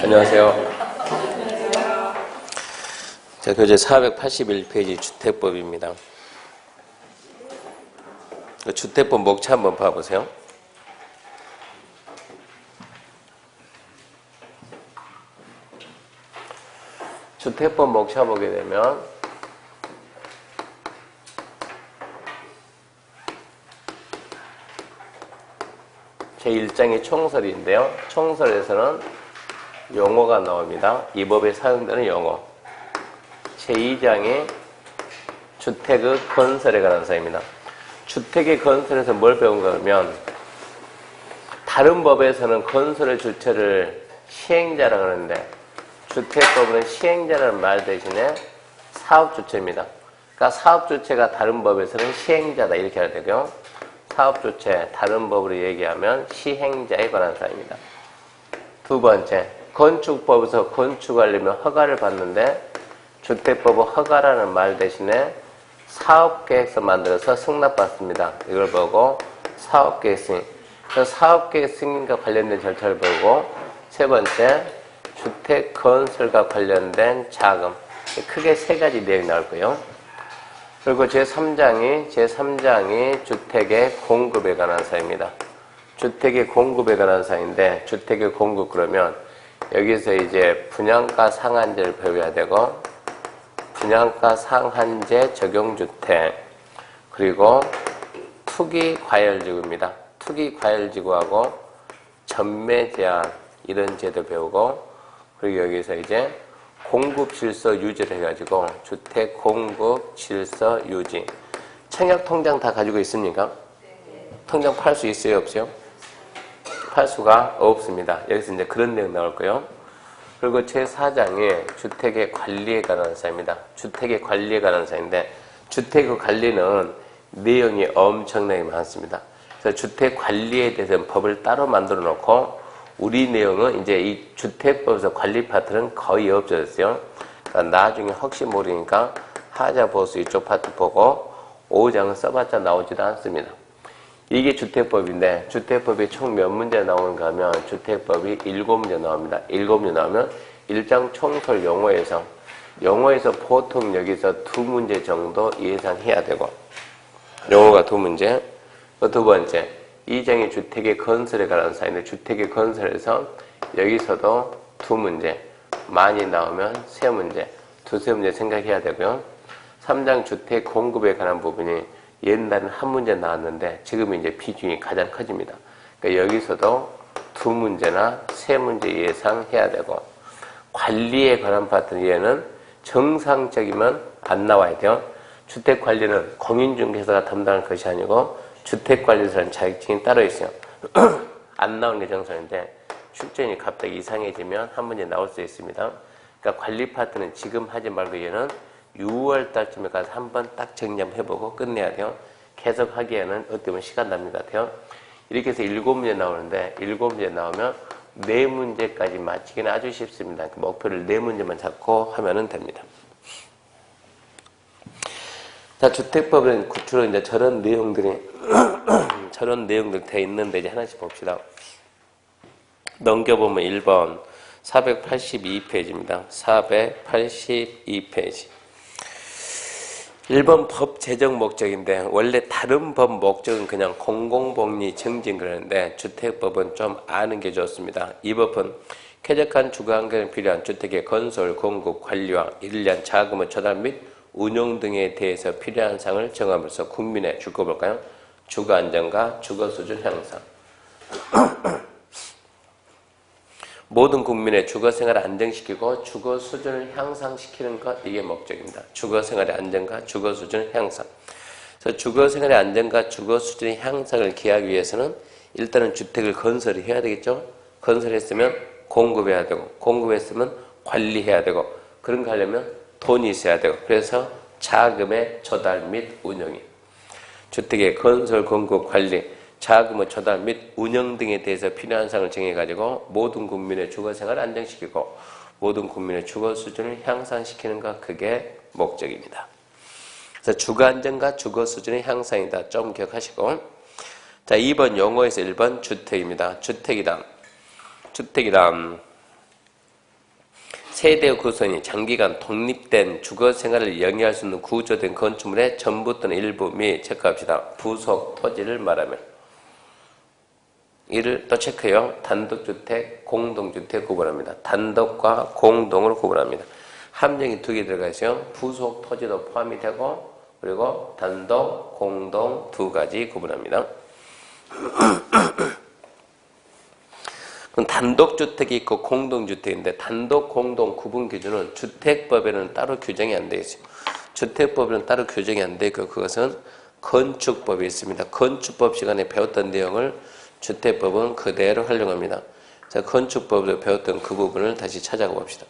안녕하세요. 자, 교재 481페이지 주택법입니다. 주택법 목차 한번 봐보세요. 주택법 목차 보게 되면 제1장이 총설인데요. 총설에서는 용어가 나옵니다. 이 법에 사용되는 용어. 제2장이 주택의 건설에 관한 사항입니다. 주택의 건설에서 뭘 배운가 하면 다른 법에서는 건설의 주체를 시행자라고 하는데 주택법은 시행자라는 말 대신에 사업주체입니다. 그러니까 사업주체가 다른 법에서는 시행자다 이렇게 해야 되고요. 사업주체, 다른 법으로 얘기하면 시행자에 관한 사항입니다. 두 번째, 건축법에서 건축하려면 허가를 받는데 주택법은 허가라는 말 대신에 사업계획서 만들어서 승낙받습니다. 이걸 보고 사업계획 승인. 사업계획 승인과 관련된 절차를 보고 세 번째, 주택 건설과 관련된 자금. 크게 세 가지 내용이 나올 거예요. 그리고 제3장이 주택의 공급에 관한 사항입니다. 주택의 공급에 관한 사항인데 주택의 공급 그러면 여기서 이제 분양가 상한제를 배워야 되고 분양가 상한제 적용주택 그리고 투기과열지구입니다. 투기과열지구하고 전매 제한 이런 제도 배우고 그리고 여기서 이제 공급 질서 유지를 해가지고 주택 공급 질서 유지. 청약 통장 다 가지고 있습니까? 통장 팔 수 있어요, 없어요? 팔 수가 없습니다. 여기서 이제 그런 내용 나올 거예요. 그리고 제4장이 주택의 관리에 관한 사항입니다. 주택의 관리에 관한 사항인데 주택의 관리는 내용이 엄청나게 많습니다. 그래서 주택 관리에 대해서는 법을 따로 만들어 놓고 우리 내용은 이제 이 주택법에서 관리 파트는 거의 없어졌어요. 그러니까 나중에 혹시 모르니까 하자 보수 이쪽 파트 보고 5장은 써봤자 나오지도 않습니다. 이게 주택법인데 주택법이 총 몇 문제 나오는가 하면 주택법이 7문제 나옵니다. 7문제 나오면 1장 총설 용어에서 보통 여기서 2문제 정도 예상해야 되고 용어가 2문제. 두 번째 2장이 주택의 건설에 관한 사항인데 주택의 건설에서 여기서도 2문제 많이 나오면 3문제 두세 문제 생각해야 되고요. 3장 주택 공급에 관한 부분이 옛날에는 1문제 나왔는데 지금은 이제 비중이 가장 커집니다. 그러니까 여기서도 2문제나 3문제 예상해야 되고 관리에 관한 파트는 얘는 정상적이면 안 나와야 돼요. 주택관리는 공인중개사가 담당할 것이 아니고 주택관리사는 자격증이 따로 있어요. 안 나오는 게 정상인데 출전이 갑자기 이상해지면 1문제 나올 수 있습니다. 그러니까 관리 파트는 지금 하지 말고 얘는 6월 달쯤에 가서 한번 딱 정리 한번 해보고 끝내야 돼요. 계속 하기에는 어떻게 보면 시간 낭비 같아요. 이렇게 해서 7문제 나오는데 7문제 나오면 4문제까지 맞히기는 아주 쉽습니다. 그 목표를 4문제만 잡고 하면 됩니다. 자, 주택법은 주로 이제 저런 내용들이 돼 있는데 이제 하나씩 봅시다. 넘겨보면 1번 482페이지입니다. 482페이지. 1번 법 제정 목적인데 원래 다른 법 목적은 그냥 공공복리 증진 그러는데 주택법은 좀 아는 게 좋습니다. 이 법은 쾌적한 주거 환경에 필요한 주택의 건설, 공급, 관리와 이를 위한 자금의 조달 및 운용 등에 대해서 필요한 사항을 정함으로써 국민의 볼까요? 주거 안정과 주거 수준 향상. 모든 국민의 주거 생활을 안정시키고 주거 수준을 향상시키는 것 이게 목적입니다. 주거 생활의 안정과 주거 수준 향상. 그래서 주거 생활의 안정과 주거 수준의 향상을 기하기 위해서는 일단은 주택을 건설해야 되겠죠. 건설했으면 공급해야 되고 공급했으면 관리해야 되고 그런 거 하려면 돈이 있어야 되고 그래서 자금의 조달 및 운영이 주택의 건설, 공급, 관리, 자금의 조달 및 운영 등에 대해서 필요한 사항을 정해가지고 모든 국민의 주거생활을 안정시키고 모든 국민의 주거 수준을 향상시키는 것 그게 목적입니다. 그래서 주거 안정과 주거 수준의 향상이다. 좀 기억하시고 자 2번 용어에서 1번 주택입니다. 주택이다. 세대 구성이 장기간 독립된 주거 생활을 영위할 수 있는 구조된 건축물의 전부 또는 일부 및 체크합시다. 부속 토지를 말하면 이를 또 체크해요. 단독주택, 공동주택 구분합니다. 단독과 공동을 구분합니다. 함정이 2개 들어가 있어요. 부속 토지도 포함이 되고 그리고 단독, 공동 2가지 구분합니다. 그럼 단독주택이 있고 공동주택인데 단독, 공동 구분 기준은 주택법에는 따로 규정이 안 되어 있어요. 주택법에는 따로 규정이 안 되어 있고 그것은 건축법이 있습니다. 건축법 시간에 배웠던 내용을 주택법은 그대로 활용합니다. 자, 건축법에서 배웠던 그 부분을 다시 찾아가 봅시다.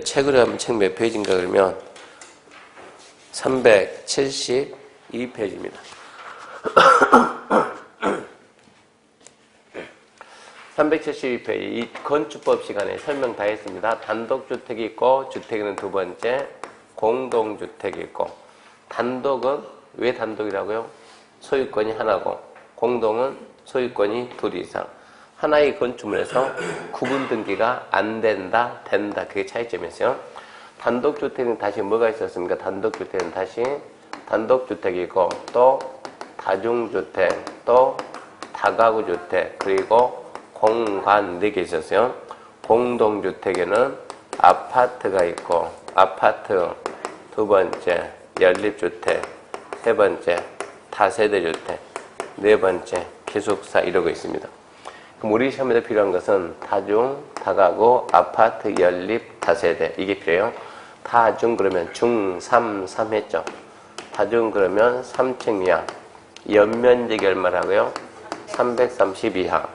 책으로 하면 책 몇 페이지인가 그러면 372페이지입니다. 372페이지 이 건축법 시간에 설명 다 했습니다. 단독주택이 있고 주택은 2번째, 공동주택이 있고 단독은 왜 단독이라고요? 소유권이 하나고 공동은 소유권이 2 이상. 하나의 건축물에서 구분 등기가 안 된다, 된다. 그게 차이점이었어요. 단독주택은 다시 뭐가 있었습니까? 단독주택은 다시 단독주택이고 또 다중주택, 또 다가구주택, 그리고 공간 4개 있었어요. 공동주택에는 아파트가 있고 아파트 2번째, 연립주택 3번째, 다세대주택 4번째, 기숙사 이러고 있습니다. 그럼 우리 시험에서 필요한 것은 다중, 다가구, 아파트, 연립, 다세대 이게 필요해요. 다중 그러면 중, 3, 3 했죠. 다중 그러면 3층 이하. 연면적이 얼마라고요? 330 이하.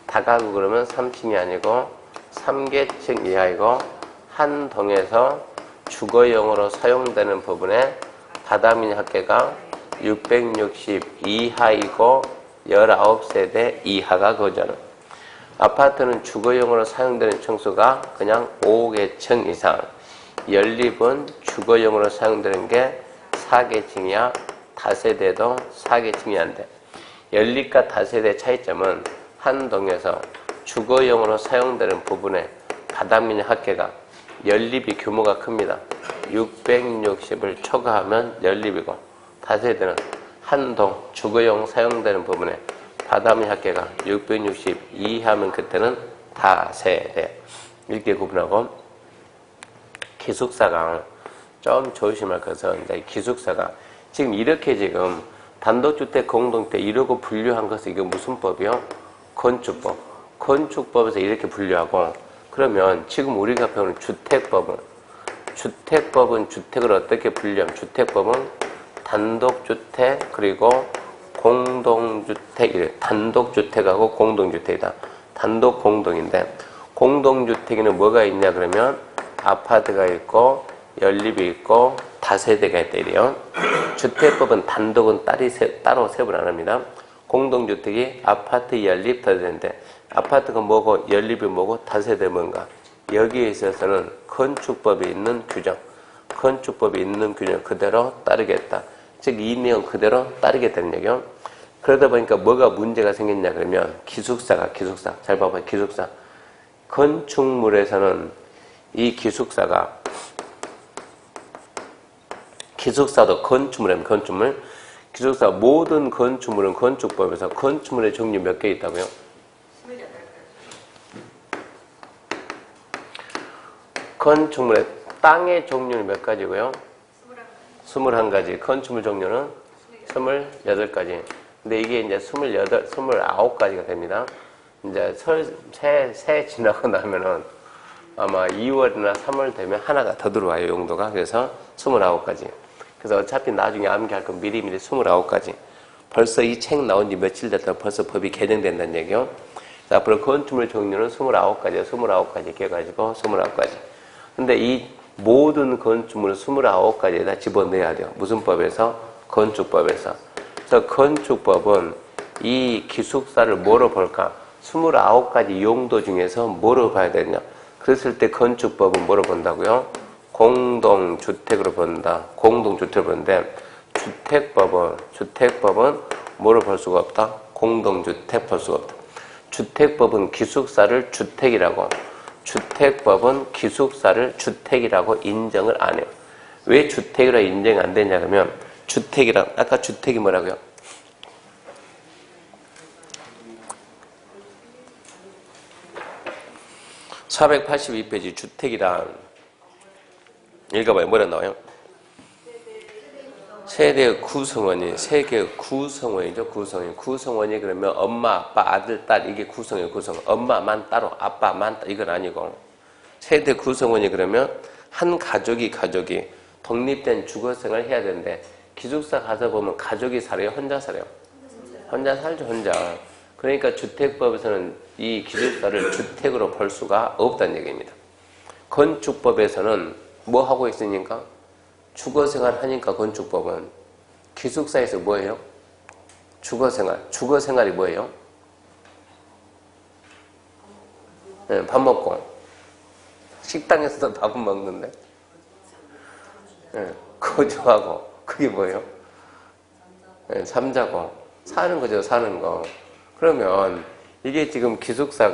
다가구 그러면 3층이 아니고 3개층 이하이고 한 동에서 주거용으로 사용되는 부분에 바다민 합계가 660 이하이고 19세대 이하가 거주하는. 아파트는 주거용으로 사용되는 층수가 그냥 5개층 이상. 연립은 주거용으로 사용되는 게 4개층이야. 다세대도 4개층이 안 돼. 연립과 다세대 차이점은 한 동에서 주거용으로 사용되는 부분의 바닥면 합계가 연립이 규모가 큽니다. 660을 초과하면 연립이고 다세대는 한 동 주거용 사용되는 부분에 바닥면 합계가 660 이하면 그때는 다세대 이렇게 구분하고 기숙사가 좀 조심할 것은 기숙사가 지금 이렇게 지금 단독주택, 공동주택 이러고 분류한 것은 이게 무슨 법이요? 건축법. 건축법에서 이렇게 분류하고 그러면 지금 우리가 배우는 주택법은 주택을 어떻게 분류하면 주택법은 단독주택 그리고 공동주택 단독주택하고 공동주택이다. 단독 공동인데 공동주택에는 뭐가 있냐 그러면 아파트가 있고 연립이 있고 다세대가 있다 이래요. 주택법은 단독은 따로 세분 안 합니다. 공동주택이 아파트, 연립, 다세대인데 아파트가 뭐고 연립이 뭐고 다세대 뭔가 여기에 있어서는 건축법에 있는 규정 그대로 따르겠다. 즉 이 내용 그대로 따르겠다는 얘기요. 그러다 보니까 뭐가 문제가 생겼냐 그러면 기숙사 잘 봐봐요. 기숙사 건축물에서는 이 기숙사도 건축물이면 건축물 기숙사 모든 건축물은 건축법에서 건축물의 종류 몇 개 있다고요? 28가지. 건축물의 땅의 종류는 몇 가지고요? 21가지. 건축물 종류는 28가지. 근데 이게 이제 29가지가 됩니다. 이제 새 지나고 나면은 아마 2월이나 3월 되면 하나가 더 들어와요, 용도가. 그래서 29가지. 그래서 어차피 나중에 암기할 건 미리미리 29가지. 벌써 이 책 나온 지 며칠 됐다고 벌써 법이 개정된다는 얘기요. 앞으로 건축물 종류는 29가지 기억하시고 29가지. 근데 이 모든 건축물을 29가지에다 집어넣어야 돼요. 무슨 법에서? 건축법에서. 그래서 건축법은 이 기숙사를 뭐로 볼까? 29가지 용도 중에서 뭐로 봐야 되냐? 그랬을 때 건축법은 뭐로 본다고요? 공동주택으로 본다. 공동주택으로 보는데 주택법은 뭐로 볼 수가 없다? 공동주택 볼 수가 없다. 주택법은 기숙사를 주택이라고 주택법은 기숙사를 주택이라고 인정을 안 해요. 왜 주택이라고 인정이 안 되냐 그러면 주택이랑 아까 주택이 뭐라고요? (482페이지) 주택이란 읽어봐요. 뭐라 나와요? 세대의 구성원이 세계의 구성원이죠. 구성원이 그러면 엄마, 아빠, 아들, 딸 이게 구성이에요. 구성원. 엄마만 따로 아빠만 따로 이건 아니고 세대 구성원이 그러면 한 가족이 독립된 주거생활을 해야 되는데 기숙사 가서 보면 가족이 살아요? 혼자 살아요? 혼자 살죠. 혼자. 그러니까 주택법에서는 이 기숙사를 주택으로 볼 수가 없다는 얘기입니다. 건축법에서는 뭐 하고 있으니까? 주거생활 하니까 건축법은 기숙사에서 뭐예요? 주거생활. 주거생활이 뭐예요? 네, 밥 먹고 식당에서도 밥은 먹는데 네, 거주하고 그게 뭐예요? 네, 잠자고 사는 거죠. 사는 거. 그러면 이게 지금 기숙사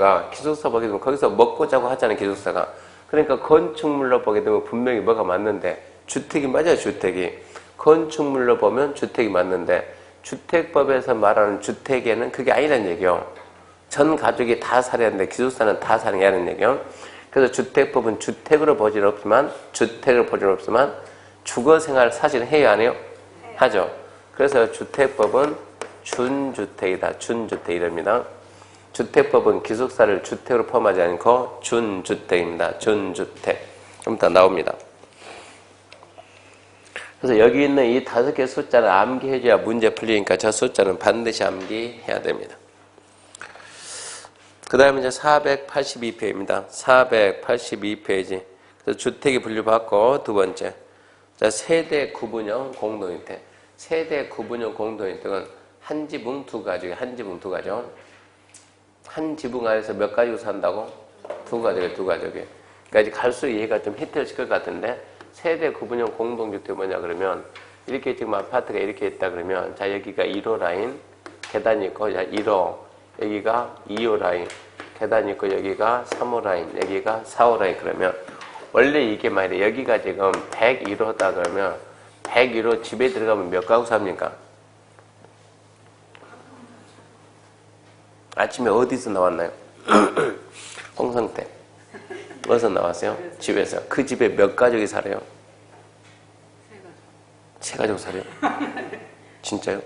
보게 되면 거기서 먹고 자고 하잖아요. 기숙사가. 그러니까 건축물로 보게 되면 분명히 뭐가 맞는데 주택이 맞아요. 주택이. 건축물로 보면 주택이 맞는데 주택법에서 말하는 주택에는 그게 아니라는 얘기요. 전 가족이 다 살아야 하는데 기숙사는 다 사는 게 아니라는 얘기요. 그래서 주택법은 주택으로 보지는 없지만 주거생활 사실은 해요 안 해요? 하죠. 그래서 주택법은 준주택이다. 준주택이랍니다. 주택법은 기숙사를 주택으로 포함하지 않고 준주택입니다. 준주택. 좀 더 나옵니다. 그래서 여기 있는 이 5개 숫자를 암기해줘야 문제 풀리니까 저 숫자는 반드시 암기해야 됩니다. 그 다음에 이제 482페이지입니다. 482페이지. 그래서 주택이 분류받고 두 번째. 자, 세대 구분형 공동주택. 세대 구분형 공동주택은 한 지붕 두 가족이에요. 한 지붕 두 가족. 한 지붕 안에서 몇 가족이 산다고? 두 가족이에요. 두 가족이에요. 그러니까 이제 갈수록 이해가 좀 히트를 시킬 것 같은데 세대 구분형 공동주택이 뭐냐 그러면 이렇게 지금 아파트가 이렇게 있다 그러면 자 여기가 1호 라인 계단이 있고 자 1호 여기가 2호 라인 계단이 있고 여기가 3호 라인 여기가 4호 라인 그러면 원래 이게 말이에요. 여기가 지금 101호다 그러면 101호 집에 들어가면 몇 가구 삽니까? 아침에 어디서 나왔나요? 홍성태. 어디서 나왔어요? 집에서. 그 집에 몇 가족이 살아요? 세 가족 살아요? 진짜요?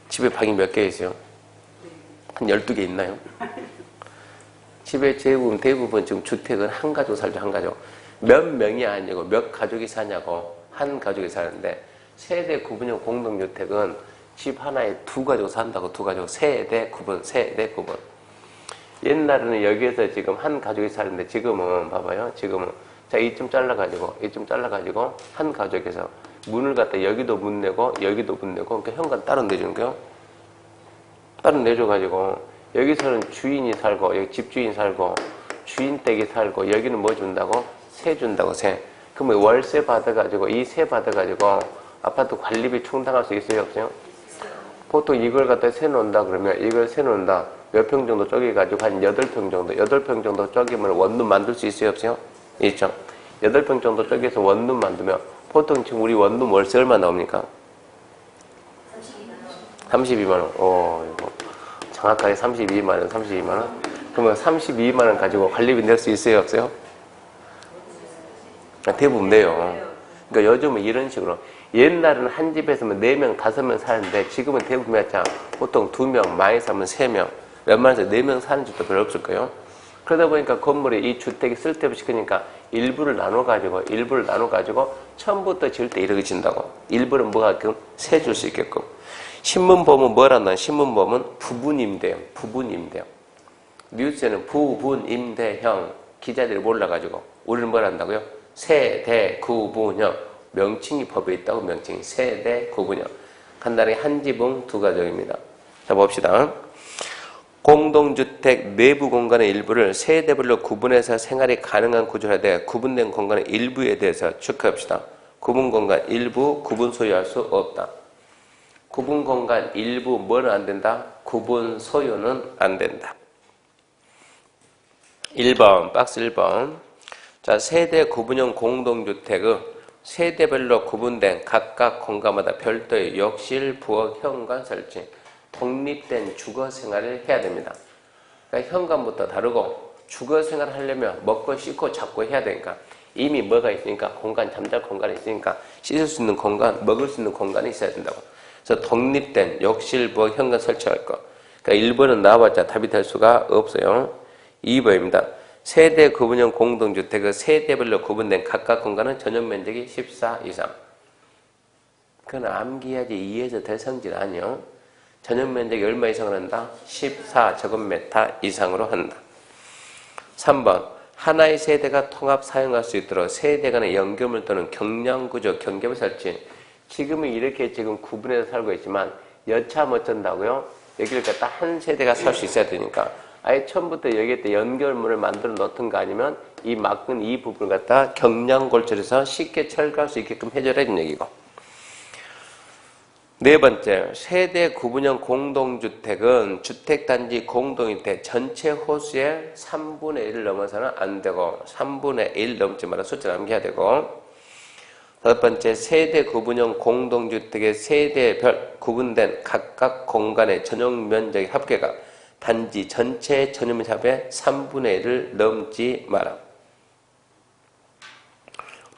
집에 방이 몇 개 있어요? 한 12개 있나요? 집에 대부분 지금 주택은 한 가족 살죠, 한 가족. 몇 명이 아니고 몇 가족이 사냐고 한 가족이 사는데 세대 구분형 공동주택은 집 하나에 두 가족 산다고 두 가족. 세대 구분. 옛날에는 여기에서 지금 한 가족이 사는데 지금은 봐봐요. 지금은 자 이쯤 잘라가지고 한 가족에서 문을 갖다 여기도 문 내고 여기도 문 내고 그러니까 현관 따로 내주는 거요. 따로 내줘가지고 여기서는 주인이 살고 여기 집주인 살고 주인 댁이 살고 여기는 뭐 준다고? 세 준다고 세. 그러면 월세 받아가지고 이 세 받아가지고 아파트 관리비 충당할 수 있어요 없어요? 보통 이걸 갖다 세 놓는다 그러면 이걸 세 놓는다. 몇 평 정도 쪼개가지고 한 8평 정도. 8평 정도 쪼개면 원룸 만들 수 있어요 없어요? 있죠. 8평 정도 쪼개서 원룸 만들면 보통 지금 우리 원룸 월세 얼마 나옵니까? 32만원. 오, 이거. 정확하게 32만원. 그러면 32만원 가지고 관리비 낼 수 있어요 없어요? 대부분 내요. 그러니까 요즘은 이런 식으로 옛날에는 한 집에서는 4명, 5명 사는데 지금은 대부분 몇 장? 보통 2명, 많이 사면 3명, 웬만해서 4명 사는 집도 별로 없을 거예요. 그러다 보니까 건물에 이 주택이 쓸데없이 크니까 일부를 나눠가지고 처음부터 지을 때 이렇게 진다고. 일부는 뭐가 그 세 줄 수 있게끔. 신문보면 뭐란다? 신문보면 부분임대형. 뉴스에는 부분임대형. 기자들이 몰라가지고 우리는 뭘 한다고요? 세대 구분형. 명칭이 법에 있다고 명칭이. 세대 구분형. 간단하게 한 지붕 두 가족입니다. 자 봅시다. 공동주택 내부 공간의 일부를 세대별로 구분해서 생활이 가능한 구조라 돼 구분된 공간의 일부에 대해서 체크합시다. 구분 공간 일부 구분 소유할 수 없다. 구분 공간 일부 뭐는 안 된다? 구분 소유는 안 된다. 1번, 박스 1번. 자, 세대 구분형 공동주택의 세대별로 구분된 각각 공간마다 별도의 욕실, 부엌, 현관 설치, 독립된 주거 생활을 해야 됩니다. 그러니까 현관부터 다르고 주거 생활을 하려면 먹고 씻고 잡고 해야 되니까 이미 뭐가 있으니까 공간, 잠잘 공간이 있으니까 씻을 수 있는 공간, 먹을 수 있는 공간이 있어야 된다고. 그래서 독립된 욕실, 부엌, 현관 설치할 거. 그러니까 1번은 나와봤자 답이 될 수가 없어요. 2번입니다. 세대 구분형 공동주택의 세대별로 구분된 각각 공간은 전용 면적이 14 이상. 그건 암기해야지 이해해서 될 성질 아니요. 전용 면적이 얼마 이상을 한다? 14제곱미터 이상으로 한다. 3번. 하나의 세대가 통합 사용할 수 있도록 세대 간의 연결물 또는 경량구조, 경계부 설치. 지금은 이렇게 지금 구분해서 살고 있지만 여차하면 어쩐다고요? 여기를 갖다 한 세대가 살 수 있어야 되니까 아예 처음부터 여기에 연결물을 만들어 놓던가 아니면 이 막은 이 부분을 갖다 경량골절해서 쉽게 철거할 수 있게끔 해줘라는 얘기고. 네 번째, 세대 구분형 공동주택은 주택단지 공동주택 전체 호수의 3분의 1을 넘어서는 안 되고 3분의 1 넘지 말아 숫자 남겨야 되고. 다섯 번째, 세대 구분형 공동주택의 세대별 구분된 각각 공간의 전용 면적의 합계가 단지 전체 전용 면적의 3분의 1을 넘지 마라.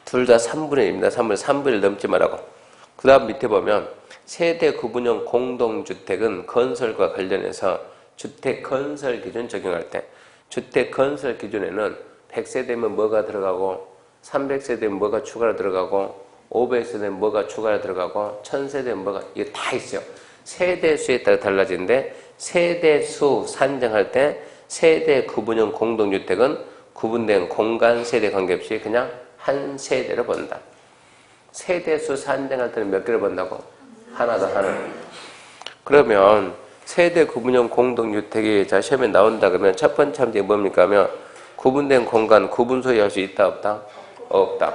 둘 다 3분의 1입니다. 3분의 1 넘지 말라고. 그 다음 밑에 보면 세대 구분형 공동주택은 건설과 관련해서 주택 건설 기준 적용할 때 주택 건설 기준에는 100세대면 뭐가 들어가고 300세대면 뭐가 추가로 들어가고 500세대면 뭐가 추가로 들어가고 1000세대면 뭐가 이게 다 있어요. 세대수에 따라 달라지는데 세대수 산정할 때 세대 구분형 공동주택은 구분된 공간 세대 관계없이 그냥 한 세대로 본다. 세대수 산정할 때는 몇 개를 본다고? 하나 더 하나. 그러면 세대 구분형 공동주택이 자 시험에 나온다 그러면 첫 번째 함정이 뭡니까 하면 구분된 공간 구분 소유할 수 있다 없다? 없다.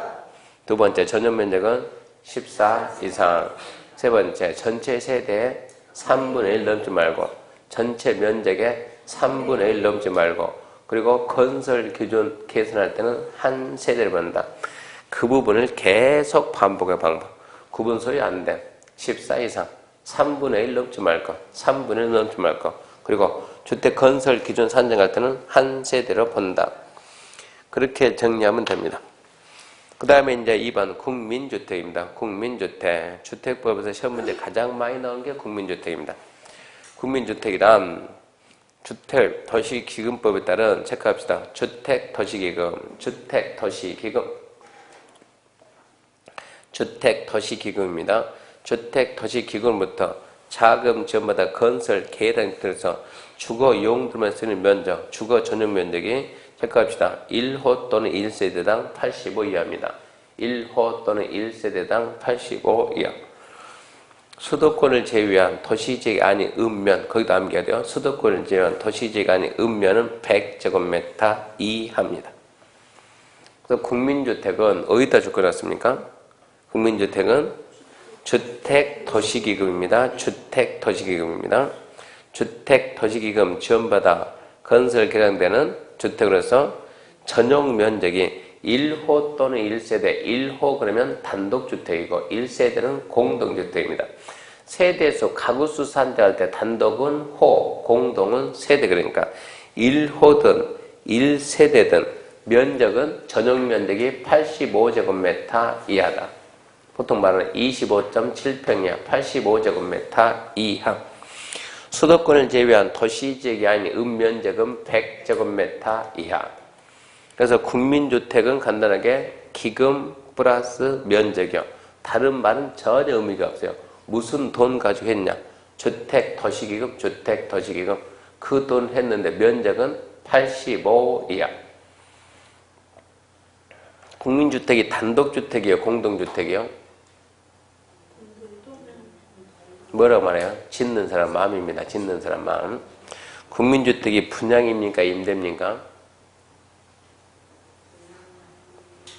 두 번째 전용 면적은 14 이상. 세 번째 전체 세대의 3분의 1 넘지 말고 전체 면적의 3분의 1 넘지 말고 그리고 건설 기준 계산할 때는 한 세대를 본다. 그 부분을 계속 반복해 반복. 구분 소유 안 돼. 14 이상. 3분의 1 넘지 말 거. 3분의 1 넘지 말 거. 그리고 주택 건설 기준 산정할 때는 한 세대로 본다. 그렇게 정리하면 됩니다. 그 다음에 이제 2번 국민주택입니다. 국민주택. 주택법에서 시험 문제 가장 많이 나오는 게 국민주택입니다. 국민주택이란 주택 도시기금법에 따른 체크합시다. 주택도시기금, 주택도시기금, 주택도시기금입니다. 주택도시기금부터 자금 지원받아 건설 계획에 따라서 주거 용도만 쓰는 면적, 주거 전용 면적이 체크합시다. 1호 또는 1세대당 85 이하입니다. 1호 또는 1세대당 85 이하. 수도권을 제외한 도시지역이 아닌 읍면, 거기도 암기해야 돼요. 수도권을 제외한 도시지역이 아닌 읍면은 100제곱미터 이하입니다. 그래서 국민주택은 어디다 주권했습니까? 국민주택은 주택도시기금입니다. 주택도시기금입니다. 주택도시기금 지원받아 건설 개량되는 주택으로서 전용 면적이 1호 또는 1세대, 1호 그러면 단독주택이고 1세대는 공동주택입니다. 세대수, 가구수 산정할 때 단독은 호, 공동은 세대. 그러니까 1호든 1세대든 면적은 전용 면적이 85제곱미터 이하다. 보통 말하는 25.7평이야. 85제곱미터 이하. 수도권을 제외한 도시지역이 아닌 읍면적은 100제곱미터 이하. 그래서 국민주택은 간단하게 기금 플러스 면적이요. 다른 말은 전혀 의미가 없어요. 무슨 돈 가지고 했냐. 주택도시기금, 주택도시기금. 그 돈 했는데 면적은 85 이하. 국민주택이 단독주택이요, 공동주택이요? 뭐라고 말해요? 짓는 사람 마음입니다. 짓는 사람 마음. 국민주택이 분양입니까? 임대입니까?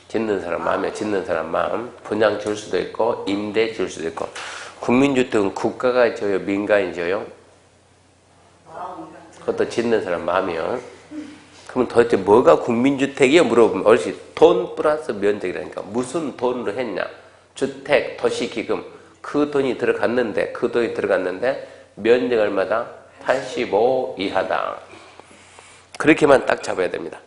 짓는 사람 마음이에요. 짓는 사람 마음. 분양 줄 수도 있고 임대 줄 수도 있고. 국민주택은 국가가 지어요? 민간이 지어요? 그것도 짓는 사람 마음이요. 그러면 도대체 뭐가 국민주택이야? 물어보면 옳지. 돈 플러스 면적이라니까. 무슨 돈으로 했냐? 주택, 도시기금. 그 돈이 들어갔는데 면적 얼마다? 85 이하다. 그렇게만 딱 잡아야 됩니다.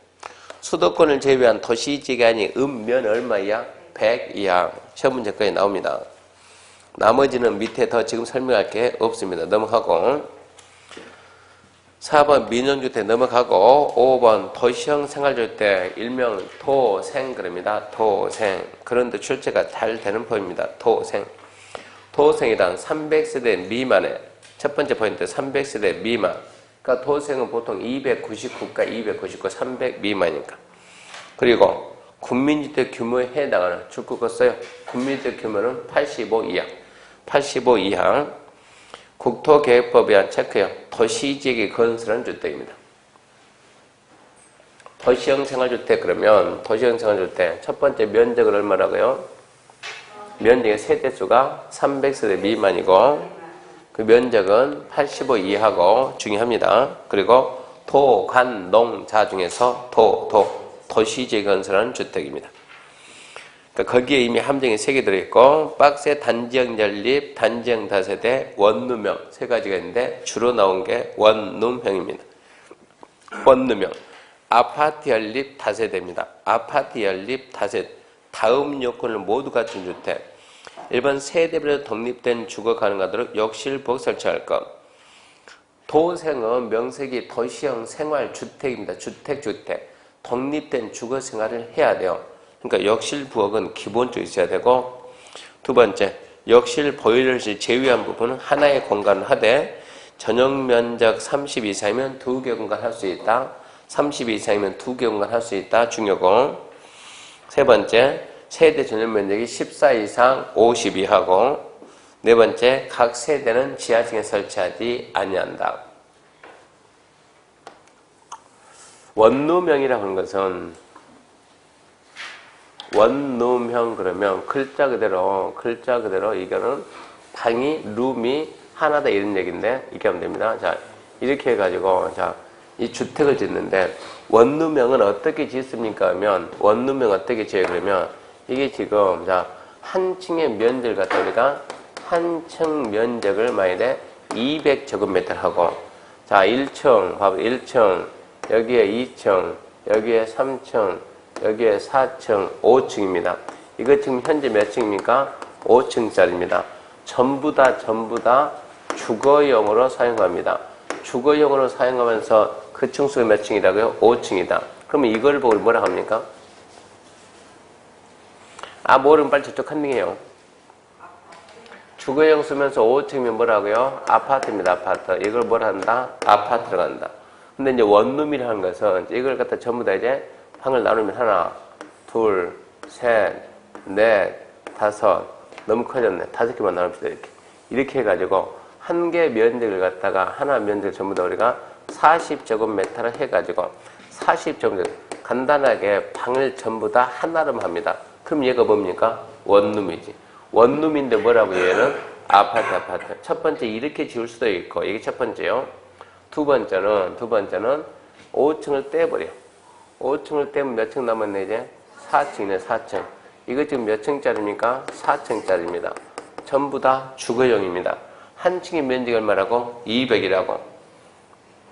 수도권을 제외한 도시지역이 아닌 읍면 얼마 이하? 100 이하. 시험 문제까지 나옵니다. 나머지는 밑에 더 지금 설명할 게 없습니다. 넘어가고 4번 민영주택 넘어가고 5번 도시형 생활주택 일명 도생 그럽니다. 도생. 그런데 출제가 잘 되는 포인트입니다. 도생. 도생이란 300세대 미만의 첫 번째 포인트 300세대 미만. 그러니까 도생은 보통 299가 299, 300 미만이니까. 그리고 국민주택 규모에 해당하는 줄거 써요. 국민주택 규모는 85 이하. 85 이하. 국토계획법에 의한 체크요. 도시지역에 건설한 주택입니다. 도시형 생활주택 그러면 도시형 생활주택 첫 번째 면적은 얼마라고요? 면적의 세대수가 300세대 미만이고 그 면적은 85 이하고 중요합니다. 그리고 도, 간, 농, 자 중에서 도시지역에 건설한 주택입니다. 그러니까 거기에 이미 함정이 3개 들어있고 박스에 단지형 연립, 단지형 다세대, 원룸형 3가지가 있는데 주로 나온 게 원룸형입니다. 원룸형 아파트 연립 다세대입니다. 아파트 연립 다세대 다음 요건을 모두 갖춘 주택 1번 세대별로 독립된 주거 가능하도록 욕실 부엌 설치할 것. 도생은 명색이 도시형 생활주택입니다. 주택 독립된 주거 생활을 해야 돼요. 그러니까 욕실 부엌은 기본적으로 있어야 되고 두 번째 욕실 보일러실 제외한 부분은 하나의 공간을 하되 전용 면적 30 이상이면 2개 공간 할 수 있다. 30 이상이면 2개 공간 할 수 있다. 중요고 세 번째 세대 전용 면적이 14 이상 50 이하고 네 번째 각 세대는 지하층에 설치하지 아니한다. 원룸형이라고 하는 것은 원룸형 그러면 글자 그대로 이거는 방이 룸이 하나다 이런 얘기인데 이렇게 하면 됩니다. 자 이렇게 해가지고 이 주택을 짓는데 원룸형은 어떻게 짓습니까? 하면 원룸형 어떻게 지어요? 그러면 이게 지금 한 층의 면적을 갖다 우리가 한 층 면적을 만약에 200제곱미터 하고 1층 봐봐 1층 여기에 2층 여기에 3층 여기에 4층, 5층입니다. 이거 지금 현재 몇 층입니까? 5층짜리입니다. 전부 다 주거용으로 사용합니다. 주거용으로 사용하면서 그 층수가 몇 층이라고요? 5층이다. 그러면 이걸 보고 뭐라 합니까? 모르면 빨리 저쪽 컨닝해요. 주거용 쓰면서 5층이면 뭐라고요? 아파트입니다. 아파트. 이걸 뭐라 한다? 아파트로 간다. 근데 이제 원룸이라는 것은 이걸 갖다 전부 다 이제 방을 나누면 하나, 둘, 셋, 넷, 다섯. 너무 커졌네. 5개만 나눕시다. 이렇게 해가지고 한 개 면적을 갖다가 하나 면적을 전부 다 우리가 40제곱미터를 해가지고 40제곱미터 간단하게 방을 전부 다 하나로 합니다. 그럼 얘가 뭡니까? 원룸이지. 원룸인데 뭐라고 얘는? 아파트. 첫 번째 이렇게 지을 수도 있고 이게 첫 번째요. 두 번째는 5층을 떼버려. 5층을 떼면 몇 층 남았네 이제? 4층이네 4층. 이거 지금 몇 층짜리입니까? 4층짜리입니다. 전부 다 주거용입니다. 한 층의 면적이 얼마라고? 200이라고.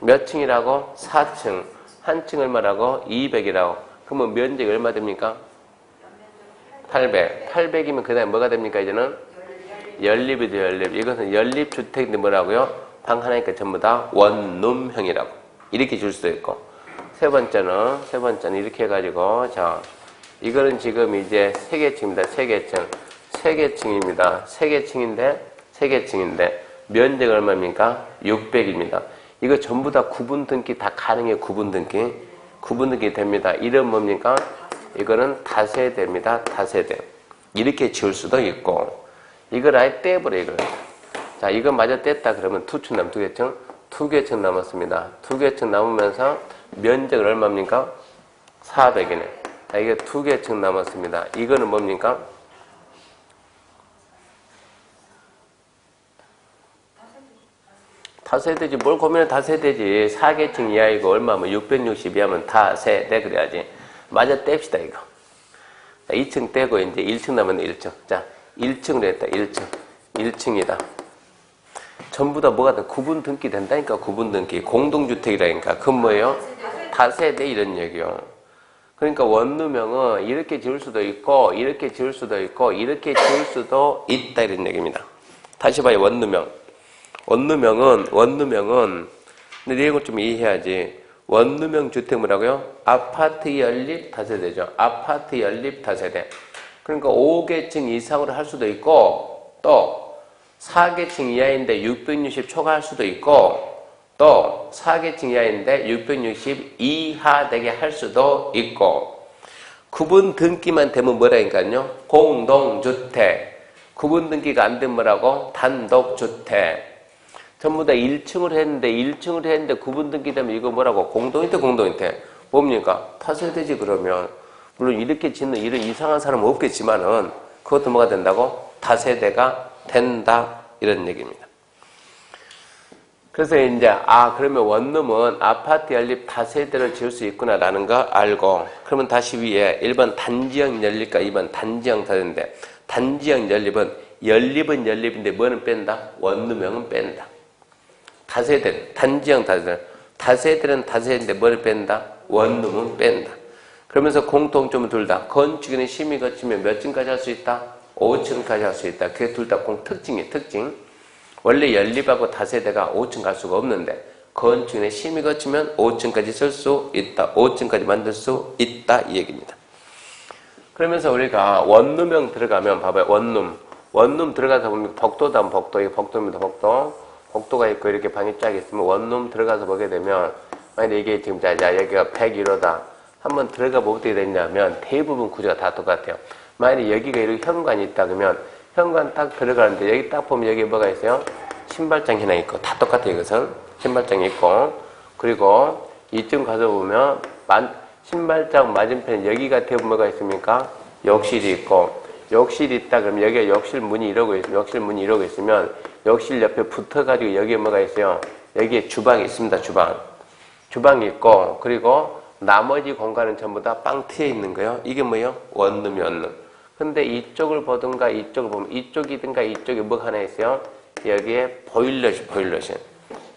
몇 층이라고? 4층. 한 층 얼마라고? 200이라고. 그러면 면적이 얼마 됩니까? 800. 800이면 그 다음에 뭐가 됩니까 이제는? 연립이죠 연립. 이것은 연립주택인데 뭐라고요? 방 하나니까 전부 다 원룸형이라고. 이렇게 줄 수도 있고. 세 번째는 이렇게 해가지고, 이거는 지금 이제 3개층입니다. 3개층. 3개층입니다. 3개층인데, 면적 얼마입니까? 600입니다. 이거 전부 다 구분 등기 다 가능해요. 구분 등기 됩니다. 이름 뭡니까? 이거는 다세대입니다. 다세대. 이렇게 지을 수도 있고, 이걸 아예 떼버려, 이걸. 이거 마저 뗐다 그러면 2층 남, 2개층? 2개층 남았습니다. 2개층 남으면서 면적은 얼마입니까? 400이네. 이게 2개층 남았습니다. 이거는 뭡니까? 다세대지. 뭘 고민을 다세대지. 4계층 이하이고 얼마면 660 이하면 다세대 그래야지. 맞아 뗍시다 이거. 자, 2층 떼고 이제 1층 남은 1층. 자, 1층으로 했다. 1층. 1층이다. 전부 다 뭐가 다 구분 등기 된다니까. 구분 등기. 공동주택이라니까. 그건 뭐예요? 다세대 이런 얘기요. 그러니까 원룸형은 이렇게 지을 수도 있고 이렇게 지을 수도 있고 이렇게 지을 수도 있다 이런 얘기입니다. 다시 봐요. 원룸형. 원룸형은 근데 내용을 좀 이해해야지. 원룸형 주택 뭐라고요? 아파트 연립 다세대죠. 아파트 연립 다세대. 그러니까 5계층 이상으로 할 수도 있고 또 4계층 이하인데 660 초과할 수도 있고 또 4계층 이하인데 660 이하 되게 할 수도 있고 구분 등기만 되면 뭐라니까요? 공동주택. 구분 등기가 안 되면 뭐라고? 단독주택. 전부 다 1층으로 했는데 구분 등기 되면 이거 뭐라고? 공동주택. 뭡니까? 다세대지 그러면. 물론 이렇게 짓는 이런 이상한 사람은 없겠지만은 그것도 뭐가 된다고? 다세대가 된다. 이런 얘기입니다. 그래서 이제 그러면 원룸은 아파트 연립 다세대를 지을 수 있구나라는 거 알고 그러면 다시 위에 1번 단지형 연립과 2번 단지형 다세대인데 단지형 연립은 연립인데 뭐는 뺀다? 원룸형은 뺀다. 다세대, 단지형 다세대는 다세대인데 뭐를 뺀다? 원룸은 뺀다. 그러면서 공통점은 둘 다 건축에는 심의 거치면 몇 층까지 할 수 있다? 5층까지 할 수 있다. 그게 둘 다 특징이에요. 특징. 원래 연립하고 다세대가 5층 갈 수가 없는데 건축에 심의 거치면 5층까지 쓸 수 있다. 5층까지 만들 수 있다. 이 얘기입니다. 그러면서 우리가 원룸형 들어가면 봐봐요. 원룸 들어가서 보면 복도다. 복도. 이게 복도입니다. 복도가 있고 이렇게 방이 쫙 있으면 원룸 들어가서 보게 되면 만약에 이게 지금 자 여기가 101호다. 한번 들어가 보면 어떻게 됐냐면 대부분 구조가 다 똑같아요. 만약에 여기가 이렇게 현관이 있다 그러면 현관 딱 들어가는데 여기 딱 보면 여기 뭐가 있어요? 신발장이 하나 있고 다 똑같아요. 이것은 신발장이 있고 그리고 이쯤 가서 보면 신발장 맞은편에 여기가 대부분 뭐가 있습니까? 욕실이 있고 욕실이 있다 그러면 여기가 욕실 문이 이러고 있으면 욕실 옆에 붙어가지고 여기에 뭐가 있어요? 여기에 주방이 있습니다. 주방이 있고 그리고 나머지 공간은 전부 다 빵 트여 있는 거예요. 이게 뭐예요? 원룸. 근데 이쪽을 보든가 이쪽을 보면 이쪽이든가 이쪽에 뭐가 하나 있어요? 여기에 보일러실.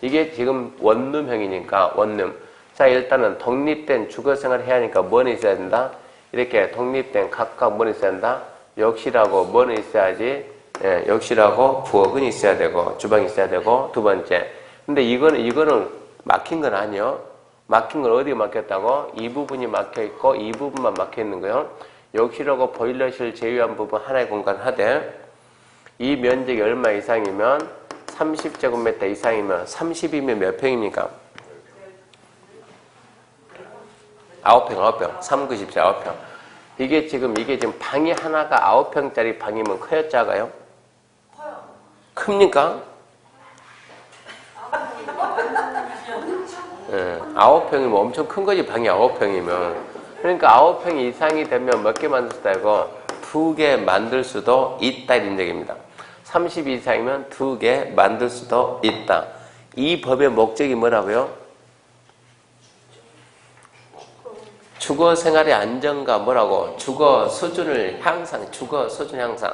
이게 지금 원룸형이니까 원룸. 자 일단은 독립된 주거생활을 해야 하니까 뭐는 있어야 된다? 이렇게 독립된 각각 뭐는 있어야 된다? 욕실하고 뭐는 있어야지? 욕실하고 부엌은 있어야 되고 주방이 있어야 되고 두 번째. 근데 이거는 막힌 건 아니에요. 막힌 건 어디에 막혔다고? 이 부분이 막혀 있고 이 부분만 막혀 있는 거예요. 욕실하고 보일러실 제외한 부분 하나의 공간 하되 이 면적이 얼마 이상이면 30제곱미터 이상이면 30이면 몇 평입니까? 9평. 3, 9, 14, 9평. 이게 지금 방이 하나가 9평짜리 방이면 커요, 작아요? 커요. 큽니까? 9평이면 엄청 큰 거지, 방이 9평이면. 그러니까 9평 이상이 되면 몇 개 만들 수도 있고 2개 만들 수도 있다 이런 얘기입니다. 30 이상이면 2개 만들 수도 있다. 이 법의 목적이 뭐라고요? 주거 생활의 안정과 뭐라고? 주거 수준 향상.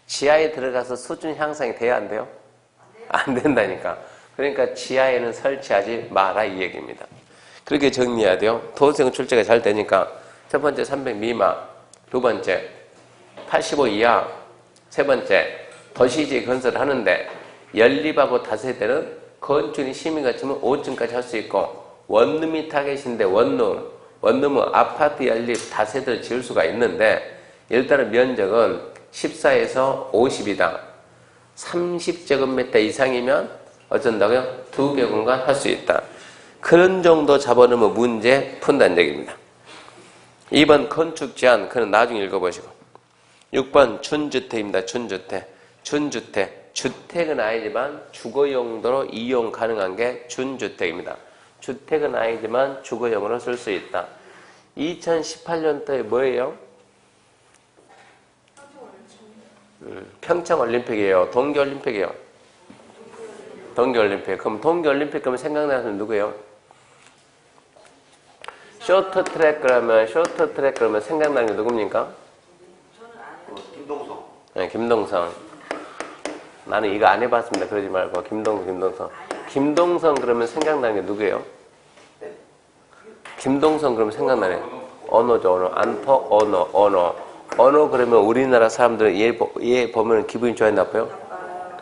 지하에 들어가서 수준 향상이 돼야 안 돼요? 안 된다니까. 그러니까 지하에는 설치하지 마라 이 얘기입니다. 그렇게 정리해야 돼요. 도시형 출제가 잘 되니까 첫 번째 300 미만, 두 번째 85 이하, 세 번째 도시지 건설을 하는데 연립하고 다세대는 건축이 심의 거치면 5층까지 할 수 있고 원룸이 타겟인데 원룸은 아파트 연립 다세대를 지을 수가 있는데 일단은 면적은 14에서 50이다. 30제곱미터 이상이면 어쩐다고요? 2개 공간 할 수 있다. 그런 정도 잡아놓으면 문제 푼다는 얘기입니다. 2번 건축 제한, 그건 나중에 읽어보시고. 6번 준주택입니다. 준주택. 주택은 아니지만 주거 용도로 이용 가능한 게 준주택입니다. 주택은 아니지만 주거용으로 쓸 수 있다. 2018년도에 뭐예요? 평창올림픽이에요. 동계올림픽이에요. 동계올림픽. 그럼 동계올림픽 그러면 생각나는 사람 누구예요? 쇼트트랙 그러면 생각나는 게 누굽니까? 김동성. 네, 김동성. 나는 이거 안 해봤습니다. 그러지 말고 김동성. 김동성 그러면 생각나는 게 누구예요? 김동성 그러면 생각나네. 언어죠, 언어 그러면 우리나라 사람들은 얘 보면 기분이 좋아요, 나빠요?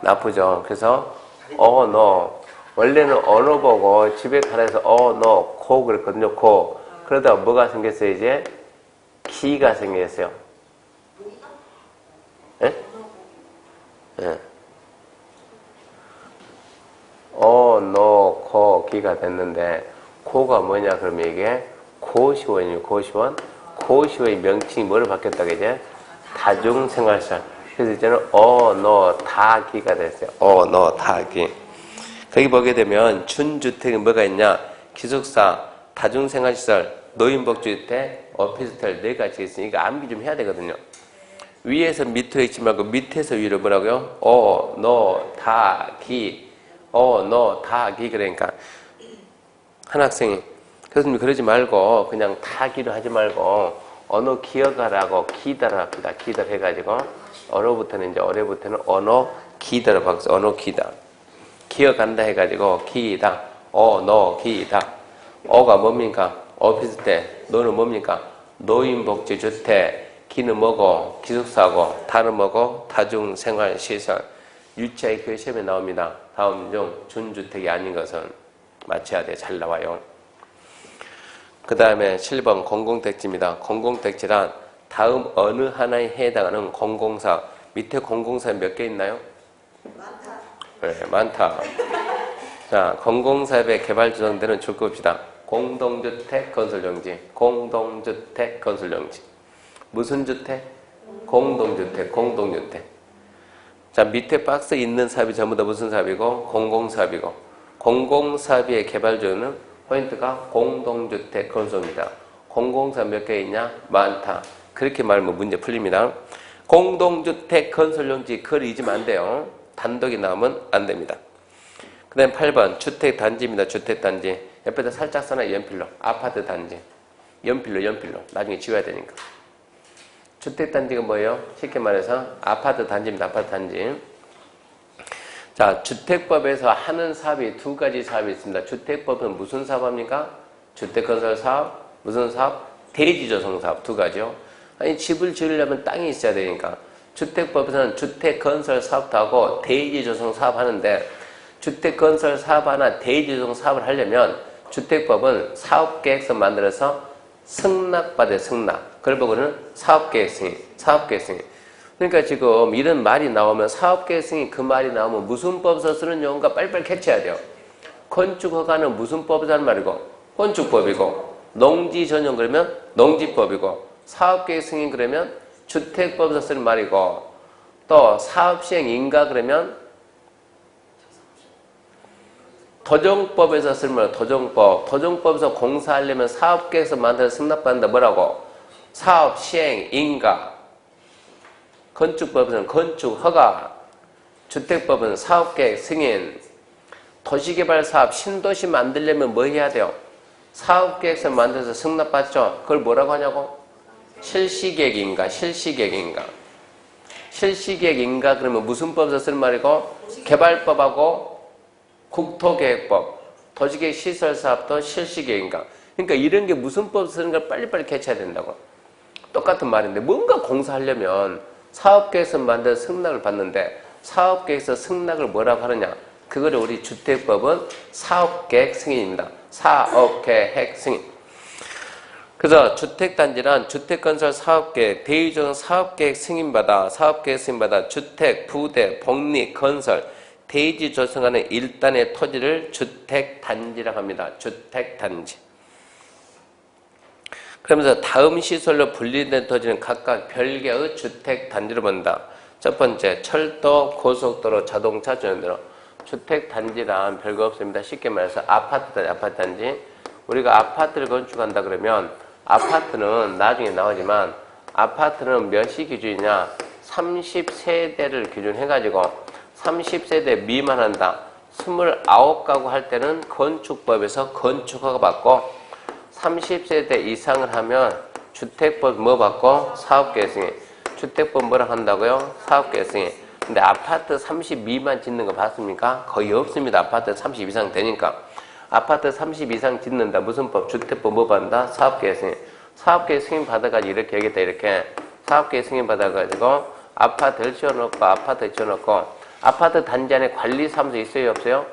나쁘죠. 그래서 언어. 원래는 언어 보고 집에 가라해서 언어, 코 그랬거든요, 코. 그러다가 뭐가 생겼어요, 이제? 기가 생겼어요. 예? 예. 언어, 코, 기가 됐는데, 코가 뭐냐, 그러면 이게 고시원이에요, 고시원. 고시원의 명칭이 뭐를 바뀌었다고 이제? 다중생활시설. 그래서 이제는 언어다기가 됐어요. 언어다기. 거기 보게 되면 준주택은 뭐가 있냐? 기숙사, 다중생활시설, 노인복지주택, 오피스텔 네 가지 있으니까 암기 좀 해야 되거든요. 위에서 밑으로 읽지 말고 밑에서 위로 뭐라고요? 언어다기. 언어다기. 그러니까 한 학생이 교수님 그러지 말고 그냥 타기로 하지 말고 언어 기억하라고 기다를 합니다. 기다를 해가지고 어려부터는 언어 기다를 바꿔서 언어 기다. 기억한다 해가지고 기다. 언어 기다. 어가 뭡니까? 오피스텔. 노는 뭡니까? 노인복지주택. 기는 뭐고? 기숙사고. 다는 뭐고? 다중생활시설. 유치하게 시험에 나옵니다. 다음 중 준주택이 아닌 것은 맞춰야 돼. 잘 나와요. 그 다음에 7번 공공택지입니다. 공공택지란 다음 어느 하나에 해당하는 공공사업. 밑에 공공사업 몇 개 있나요? 많다. 네, 많다. 자, 공공사업의 개발 조정되는 줄 겁시다. 공동주택 건설용지. 공동주택 건설용지. 무슨 주택? 공동주택. 자, 밑에 박스에 있는 사업이 전부 다 무슨 사업이고? 공공사업이고. 공공사업의 개발 조정은 포인트가 공동주택 건설입니다. 공공사업 몇 개 있냐? 많다. 그렇게 말하면 문제 풀립니다. 공동주택 건설용지 그걸 잊으면 안 돼요. 단독이 나오면 안 됩니다. 그 다음 8번 주택단지입니다. 주택단지. 옆에다 살짝 써놔 연필로. 아파트 단지. 연필로. 나중에 지워야 되니까. 주택단지가 뭐예요? 쉽게 말해서 아파트 단지입니다. 아파트 단지. 자, 주택법에서 하는 사업이 두 가지 사업이 있습니다. 주택법은 무슨 사업입니까? 주택건설 사업, 무슨 사업? 대지조성 사업 두 가지요. 아니 집을 지으려면 땅이 있어야 되니까 주택법에서는 주택건설 사업도 하고 대지조성 사업 하는데 주택건설 사업 하나 대지조성 사업을 하려면 주택법은 사업계획서 만들어서 승낙받아요. 승낙. 그걸 보고는 사업계획 승인. 그러니까 지금 이런 말이 나오면 사업계획 승인 그 말이 나오면 무슨 법에서 쓰는 용어가 빨리빨리 캐치해야 돼요. 건축허가는 무슨 법에서 하는 말이고? 건축법이고. 농지전용 그러면 농지법이고. 사업계획 승인 그러면 주택법에서 쓰는 말이고. 또 사업시행인가 그러면 도정법에서 쓰는 말 도정법. 도정법에서 공사하려면 사업계획서 만들어서 승낙받는다 뭐라고? 사업시행인가. 건축법에서는 건축허가, 주택법은 사업계획 승인, 도시개발사업 신도시 만들려면 뭐 해야 돼요? 사업계획서 만들어서 승낙받죠? 그걸 뭐라고 하냐고? 실시계획인가? 실시계획인가 그러면 무슨 법에서 쓰는 말이고? 개발법하고 국토계획법, 도시계획 시설사업도 실시계획인가? 그러니까 이런 게 무슨 법에서 쓰는 걸 빨리빨리 캐치해야 된다고. 똑같은 말인데 뭔가 공사하려면 사업계획서 만들어 승낙을 받는데 사업계획서 승낙을 뭐라고 하느냐? 그거를 우리 주택법은 사업계획 승인입니다. 사업계획 승인. 그래서 주택단지란 주택건설 사업계획, 대의조정 사업계획 승인받아 주택, 부대, 복리, 건설, 대지 조성하는 일단의 토지를 주택단지라고 합니다. 주택단지. 그러면서 다음 시설로 분리된 토지는 각각 별개의 주택단지로 본다. 첫 번째, 철도, 고속도로, 자동차 전용도로. 주택단지란 별거 없습니다. 쉽게 말해서 아파트단지. 우리가 아파트를 건축한다 그러면 아파트는 나중에 나오지만 아파트는 몇이 기준이냐? 30세대를 기준해가지고 30세대 미만한다. 29가구 할 때는 건축법에서 건축허가 받고 30세대 이상을 하면 주택법 뭐 받고? 사업계획 승인. 주택법 뭐라 한다고요? 사업계획 승인. 근데 아파트 30 미만 짓는 거 봤습니까? 거의 없습니다. 아파트 30 이상 되니까. 아파트 30 이상 짓는다. 무슨 법? 주택법 뭐 받는다? 사업계획 승인. 사업계획 승인 받아가지고 이렇게 하겠다. 이렇게. 사업계획 승인 받아가지고 아파트를 지어놓고 아파트 지어놓고 아파트 단지 안에 관리사무소 있어요? 없어요?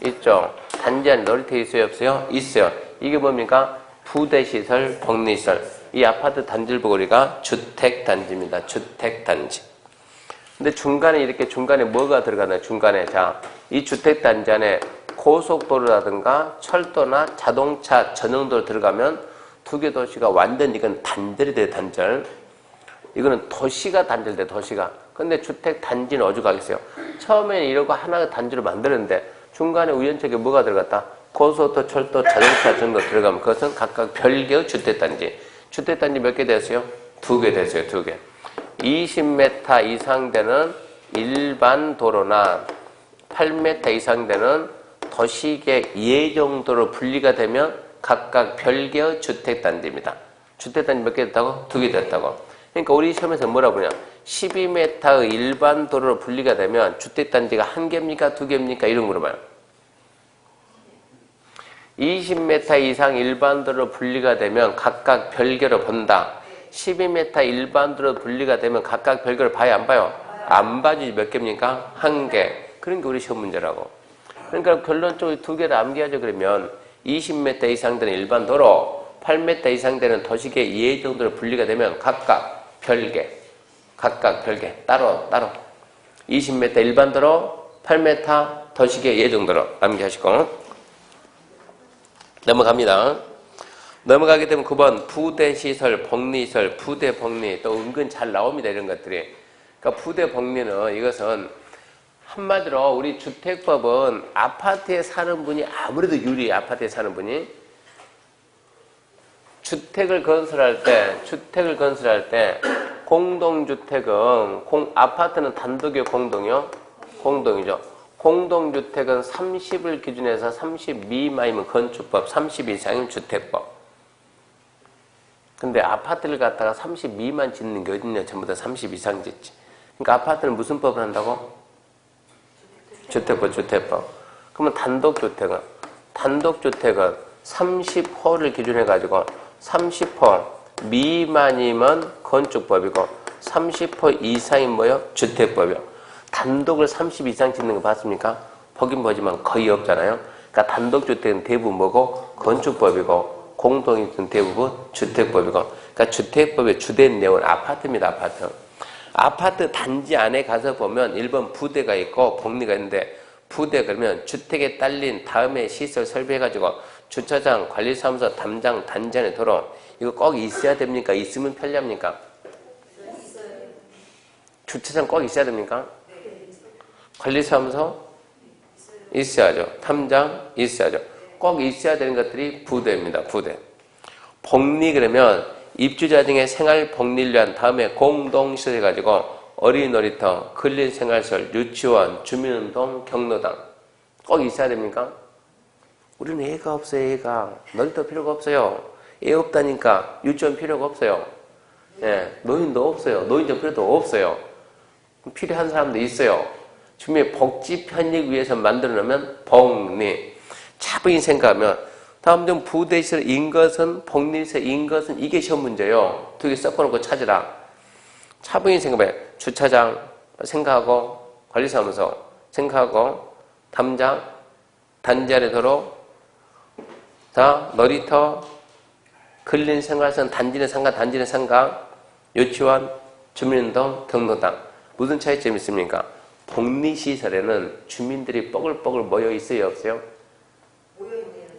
있죠. 단지 안에 놀이터 있어요? 없어요? 있어요. 이게 뭡니까? 부대시설, 복리시설. 이 아파트 단지를 보고 우리가 주택단지입니다. 주택단지. 근데 중간에 뭐가 들어가나요? 중간에. 자, 이 주택단지 안에 고속도로라든가 철도나 자동차 전용도로 들어가면 두 개 도시가 완전 이건 단절이 돼요, 단절. 이거는 도시가 단절돼, 도시가. 근데 주택단지는 어디 가겠어요? 처음에는 이러고 하나의 단지로 만드는데 중간에 우연찮게 뭐가 들어갔다? 고속도로, 철도, 자동차 전용도 들어가면 그것은 각각 별개의 주택단지. 주택단지 몇 개 됐어요? 2개 됐어요, 2개. 20m 이상 되는 일반 도로나 8m 이상 되는 도시계획 예정도로 분리가 되면 각각 별개의 주택단지입니다. 주택단지 몇 개 됐다고? 2개 됐다고. 그러니까 우리 시험에서 뭐라 보냐? 12m의 일반 도로로 분리가 되면 주택단지가 1개입니까? 2개입니까? 이런 거 물어봐요. 20m 이상 일반 도로로 분리가 되면 각각 별개로 본다. 12m 일반 도로로 분리가 되면 각각 별개로 봐요? 안 봐요? 안 봐주지. 몇 개입니까? 1개. 그러니까 우리 시험 문제라고. 그러니까 결론적으로 2개를 암기하죠. 그러면 20m 이상 되는 일반 도로, 8m 이상 되는 도시계 이해 정도로 분리가 되면 각각 별개. 따로. 20m 일반 도로, 8m 도시계 이해 정도로 암기하시고. 넘어갑니다. 넘어가게 되면 9번 부대시설, 복리시설, 부대, 복리 또 은근 잘 나옵니다. 이런 것들이. 그러니까 부대, 복리는 이것은 한마디로 우리 주택법은 아파트에 사는 분이 아무래도 유리해. 아파트에 사는 분이. 주택을 건설할 때 공동주택은 아파트는 단독이요, 공동이요? 공동이죠. 공동주택은 30을 기준해서 30 미만이면 건축법, 30 이상이면 주택법. 근데 아파트를 갖다가 30 미만 짓는 게 어딨냐? 전부 다 30 이상 짓지. 그러니까 아파트는 무슨 법을 한다고? 주택법. 그러면 단독주택은 30호를 기준해가지고 30호 미만이면 건축법이고 30호 이상이면 뭐요? 주택법이요. 단독을 30 이상 짓는 거 봤습니까? 보긴 보지만 거의 없잖아요. 그러니까 단독주택은 대부분 뭐고? 건축법이고 공동주택은 대부분 주택법이고. 그러니까 주택법의 주된 내용은 아파트입니다. 아파트. 아파트 단지 안에 가서 보면 1번 부대가 있고 복리가 있는데 부대 그러면 주택에 딸린 다음에 시설 설비해가지고 주차장, 관리사무소, 담장, 단지 안에 도로 이거 꼭 있어야 됩니까? 있으면 편리합니까? 주차장 꼭 있어야 됩니까? 관리사무소 있어야죠. 탐장 있어야죠. 꼭 있어야 되는 것들이 부대입니다. 부대. 복리 그러면 입주자 등의 생활 복리를 위한 다음에 공동시설 해가지고 어린이 놀이터, 근린생활시설, 유치원, 주민운동, 경로당 꼭 있어야 됩니까? 우리는 애가 없어요. 애가. 놀이터 필요가 없어요. 애 없다니까 유치원 필요가 없어요. 예, 노인도 없어요. 노인정 필요도 없어요. 필요한 사람도 있어요. 주민의 복지 편익 위해서 만들어 놓으면 복리. 차분히 생각하면 다음 중 부대시설인 것은 복리시설인 것은 이게 시험 문제예요. 2개 섞어놓고 찾으라. 차분히 생각해. 주차장 생각하고 관리사무소 생각하고 담장 단지 안에 도로 자 놀이터 근린생활선 단지는 상가 단지는 상가 유치원 주민운동 경로당 무슨 차이점이 있습니까? 복리시설에는 주민들이 뻐글뻐글 모여 있어요? 없어요?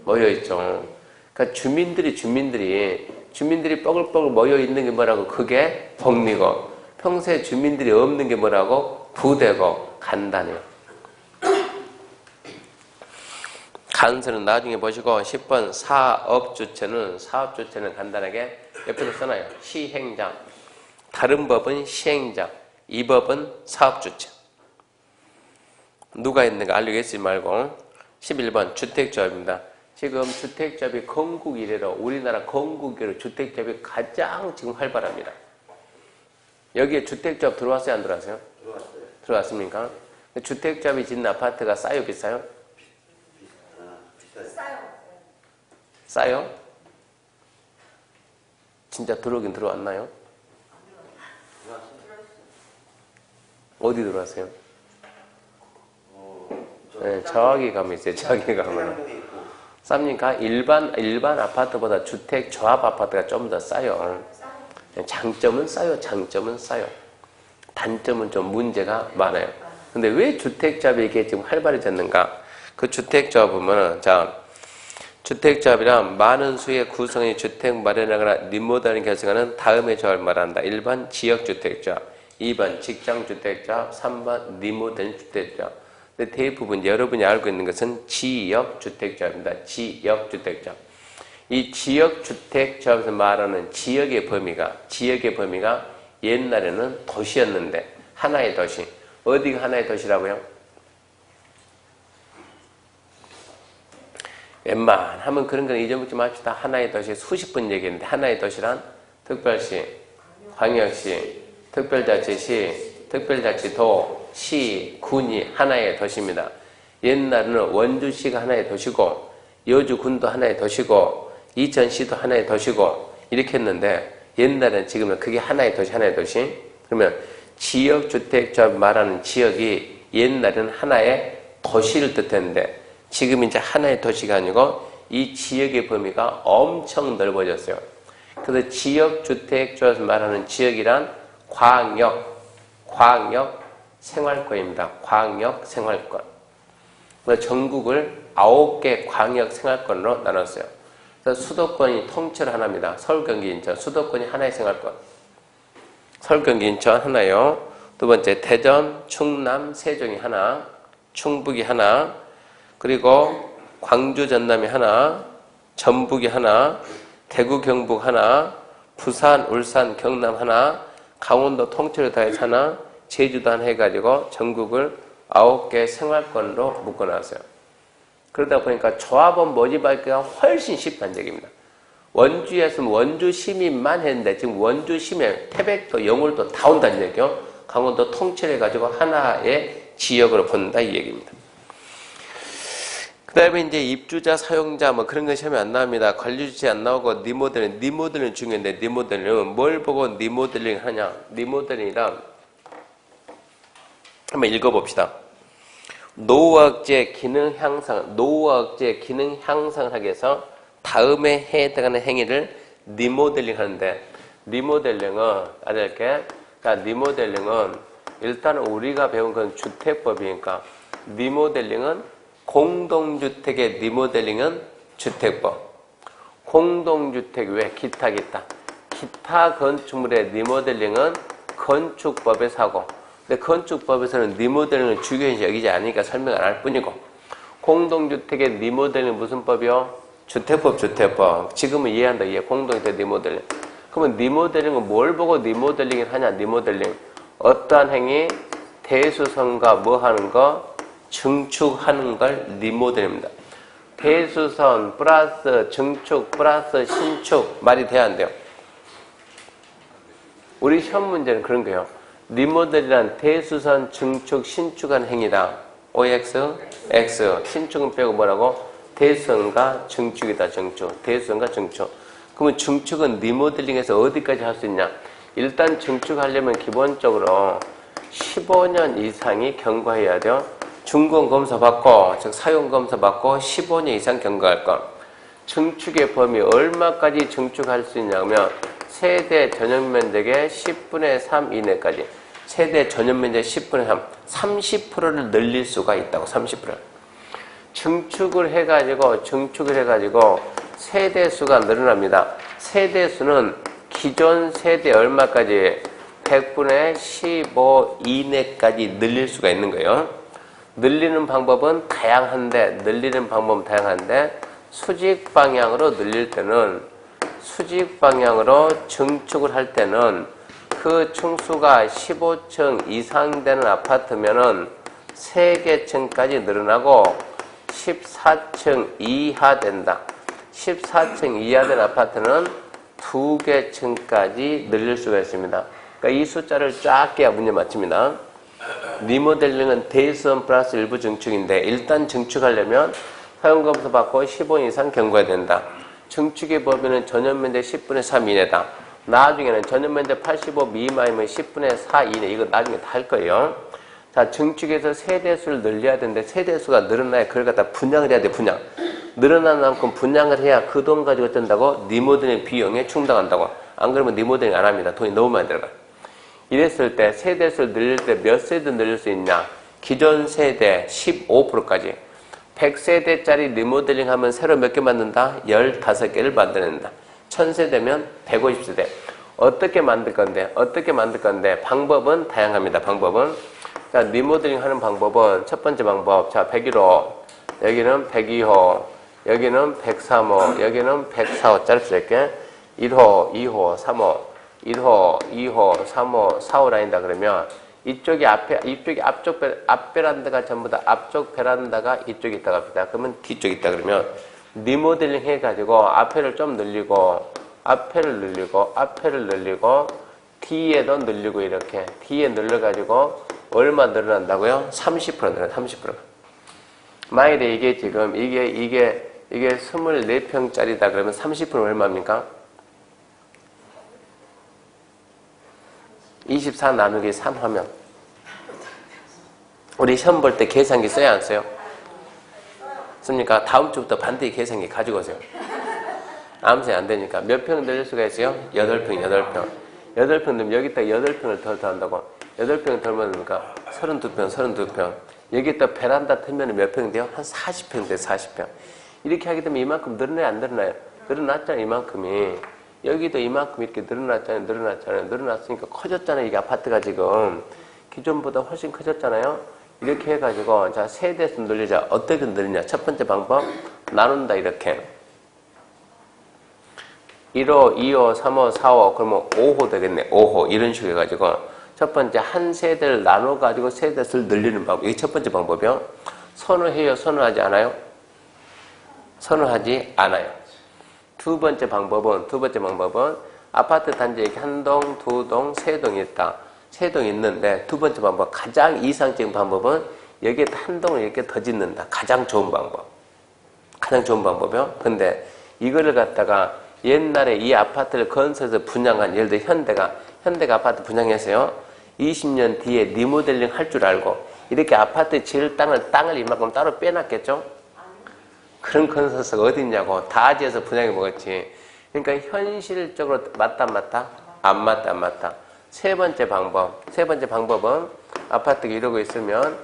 모여 있죠. 그러니까 주민들이 뻐글뻐글 모여 있는 게 뭐라고? 그게 복리고 평소에 주민들이 없는 게 뭐라고? 부대고 간단해요. 간서는 나중에 보시고 10번 사업주체는 간단하게 옆에서 써놔요. 시행자. 다른 법은 시행자. 이 법은 사업주체. 누가 있는가 알려겠지 말고 11번 주택조합입니다. 지금 주택조합이 건국 이래로 우리나라 건국 이래로 주택조합이 가장 지금 활발합니다. 여기에 주택조합 들어왔어요? 안 들어왔어요? 들어왔어요. 들어왔습니까? 주택조합이 짓는 아파트가 싸요? 비싸요? 비싸요. 싸요? 진짜 들어오긴 들어왔나요? 어디 들어왔어요? 네, 저기 가면 있어요. 저기 가면. 쌉니까? 일반 아파트보다 주택 조합 아파트가 좀 더 싸요. 장점은 싸요. 장점은 싸요. 단점은 좀 문제가 많아요. 근데 왜 주택조합이 이게 지금 활발해졌는가? 그 주택조합 보면은, 자, 주택조합이란 많은 수의 구성의 주택 마련하거나 리모델링 결정하는 다음의 조합을 말한다. 1번 지역주택조합, 2번 직장주택조합, 3번 리모델링 주택조합. 근데 대부분 여러분이 알고 있는 것은 지역주택조합입니다. 지역주택조합. 이 지역주택조합에서 말하는 지역의 범위가 옛날에는 도시였는데, 하나의 도시. 어디가 하나의 도시라고요? 웬만하면 그런 건 잊어먹지 맙시다. 하나의 도시 수십 번 얘기했는데, 하나의 도시란 특별시, 광역시, 특별자치시, 특별자치도, 시, 군이 하나의 도시입니다. 옛날에는 원주시가 하나의 도시고, 여주군도 하나의 도시고, 이천시도 하나의 도시고, 이렇게 했는데, 옛날에는 지금은 그게 하나의 도시, 하나의 도시. 그러면 지역주택조합 말하는 지역이 옛날에는 하나의 도시를 뜻했는데, 지금 이제 하나의 도시가 아니고 이 지역의 범위가 엄청 넓어졌어요. 그래서 지역주택조합에서 말하는 지역이란 광역 생활권입니다. 광역 생활권. 그래서 전국을 9개 광역 생활권으로 나눴어요. 그래서 수도권이 통째로 하나입니다. 서울, 경기, 인천. 수도권이 하나의 생활권. 서울, 경기, 인천 하나요. 두 번째 대전, 충남, 세종이 하나, 충북이 하나, 그리고 광주, 전남이 하나, 전북이 하나, 대구, 경북 하나, 부산, 울산, 경남 하나, 강원도 통째로 다 해서 하나, 제주도 하나 해가지고 전국을 9개 생활권으로 묶어놨어요. 그러다 보니까 조합원 모집하기가 훨씬 쉽다는 얘기입니다. 원주에서는 원주 시민만 했는데 지금 원주 시민, 태백도, 영월도 다 온다는 얘기요. 강원도 통째로 해가지고 하나의 지역으로 본다 이 얘기입니다. 그 다음에 이제 입주자, 사용자 뭐 그런 거 시험에 안 나옵니다. 관리주체 안 나오고 리모델링 중요한데 리모델링은 뭘 보고 리모델링 하냐? 리모델링이란 한번 읽어봅시다. 노후화억제 기능 향상을 하기 위해서 다음에 해당하는 행위를 리모델링 하는데 리모델링은 리모델링은 일단 우리가 배운 건 주택법이니까 리모델링은 공동주택의 리모델링은 주택법. 공동주택 외 기타 건축물의 리모델링은 건축법에서 하고 근데 건축법에서는 리모델링을 중요시 여기지 않으니까 설명 안 할 뿐이고 공동주택의 리모델링은 무슨 법이요? 주택법. 지금은 이해한다. 공동주택 리모델링. 그러면 리모델링은 뭘 보고 리모델링을 하냐? 리모델링. 어떠한 행위? 대수선과 뭐 하는 거? 증축하는 걸 리모델입니다. 대수선 플러스 증축 플러스 신축 말이 돼야 안 돼요? 우리 시험 문제는 그런 거예요. 리모델이란 대수선 증축 신축한 행위다. OX, X. 신축은 빼고 뭐라고? 대수선과 증축이다. 대수선과 증축. 그러면 증축은 리모델링에서 어디까지 할 수 있냐? 일단 증축하려면 기본적으로 15년 이상이 경과해야 돼요. 준공검사 받고, 즉 사용검사 받고 15년 이상 경과할 것. 증축의 범위 얼마까지 증축할 수 있냐면 세대 전용면적의 10분의 3 이내까지. 세대 전용면적 10분의 3, 30%를 늘릴 수가 있다고. 30%. 증축을 해가지고 세대수가 늘어납니다. 세대수는 기존 세대 얼마까지? 100분의 15 이내까지 늘릴 수가 있는 거예요. 늘리는 방법은 다양한데 수직 방향으로 늘릴 때는 수직 방향으로 증축을 할 때는 그 층수가 15층 이상 되는 아파트면은 3개층까지 늘어나고 14층 이하 된다. 14층 이하 된 아파트는 2개 층까지 늘릴 수가 있습니다. 그러니까 이 숫자를 쫙 깨야 문제 맞춥니다. 리모델링은 대수원 플러스 일부 증축인데 일단 증축하려면 사용검사 받고 15년 이상 경과해야 된다. 증축의 범위는 전용면적 10분의 3 이내다. 나중에는 전용면적 85 미만이면 10분의 4 이내. 이거 나중에 다 할 거예요. 자, 증축에서 세대수를 늘려야 되는데 세대수가 늘어나야 그걸 갖다 분양을 해야 돼. 분양. 늘어난 만큼 분양을 해야 그 돈 가지고 어쩐다고? 리모델링 비용에 충당한다고. 안 그러면 리모델링 안 합니다. 돈이 너무 많이 들어가. 이랬을 때 세대수를 늘릴 때 몇 세대 늘릴 수 있냐? 기존 세대 15%까지. 100세대짜리 리모델링 하면 새로 몇 개 만든다? 15개를 만들어낸다. 1000세대면 150세대. 어떻게 만들 건데? 방법은 다양합니다. 방법은. 자, 리모델링 하는 방법은 첫 번째 방법. 자, 101호. 여기는 102호. 여기는 103호. 여기는 104호. 짧게. 1호, 2호, 3호. 1호, 2호, 3호, 4호 라인이다 그러면 이쪽이 앞쪽 베란다가 전부 다 앞쪽 베란다가 이쪽에 있다 갑니다. 그러면 뒤쪽에 있다 그러면 리모델링 해가지고 앞에를 좀 늘리고 앞에를 늘리고 뒤에도 늘리고 이렇게 뒤에 늘려가지고 얼마 늘어난다고요? 30% 늘어요. 30%. 만약에 이게 지금 이게 24평짜리다 그러면 30% 얼마입니까? 24 나누기 3 하면 우리 시험 볼 때 계산기 써야 안 써요? 씁니까? 다음 주부터 반드시 계산기 가지고 오세요. 아무 소리 안 되니까. 몇 평 늘릴 수가 있어요? 8평. 8평 넣으면 여기다 8평을 더 한다고. 8평 덜면 됩니까? 32평. 여기다 베란다 틀면 몇 평 돼요? 한 40평 돼요. 40평. 이렇게 하게 되면 이만큼 늘어나요? 안 늘어나요? 늘어났잖아요. 이만큼이. 여기도 이만큼 이렇게 늘어났으니까 커졌잖아요. 이게 아파트가 지금 기존보다 훨씬 커졌잖아요. 이렇게 해가지고 자 세대수 늘리자. 어떻게 늘리냐? 첫 번째 방법 나눈다. 이렇게 1호, 2호, 3호, 4호 그러면 5호 되겠네. 5호 이런 식으로 해가지고 첫 번째 한 세대를 나눠가지고 세대수를 늘리는 방법. 이게 첫 번째 방법이요. 선호해요? 선호하지 않아요? 선호하지 않아요. 두 번째 방법은 아파트 단지에 한 동, 두 동, 세 동이 있다. 세 동이 있는데 두 번째 방법, 가장 이상적인 방법은 여기에 한 동을 이렇게 더 짓는다. 가장 좋은 방법이요. 근데 이거를 갖다가 옛날에 이 아파트를 건설해서 분양한 예를 들어 현대가 아파트 분양했어요. 20년 뒤에 리모델링 할 줄 알고 이렇게 아파트 지을 땅을 이만큼 따로 빼놨겠죠? 그런 건설사가 어디 있냐고. 다 지어서 분양해 먹었지. 그러니까 현실적으로 맞다 안 맞다? 안 맞다. 세 번째 방법은 아파트가 이러고 있으면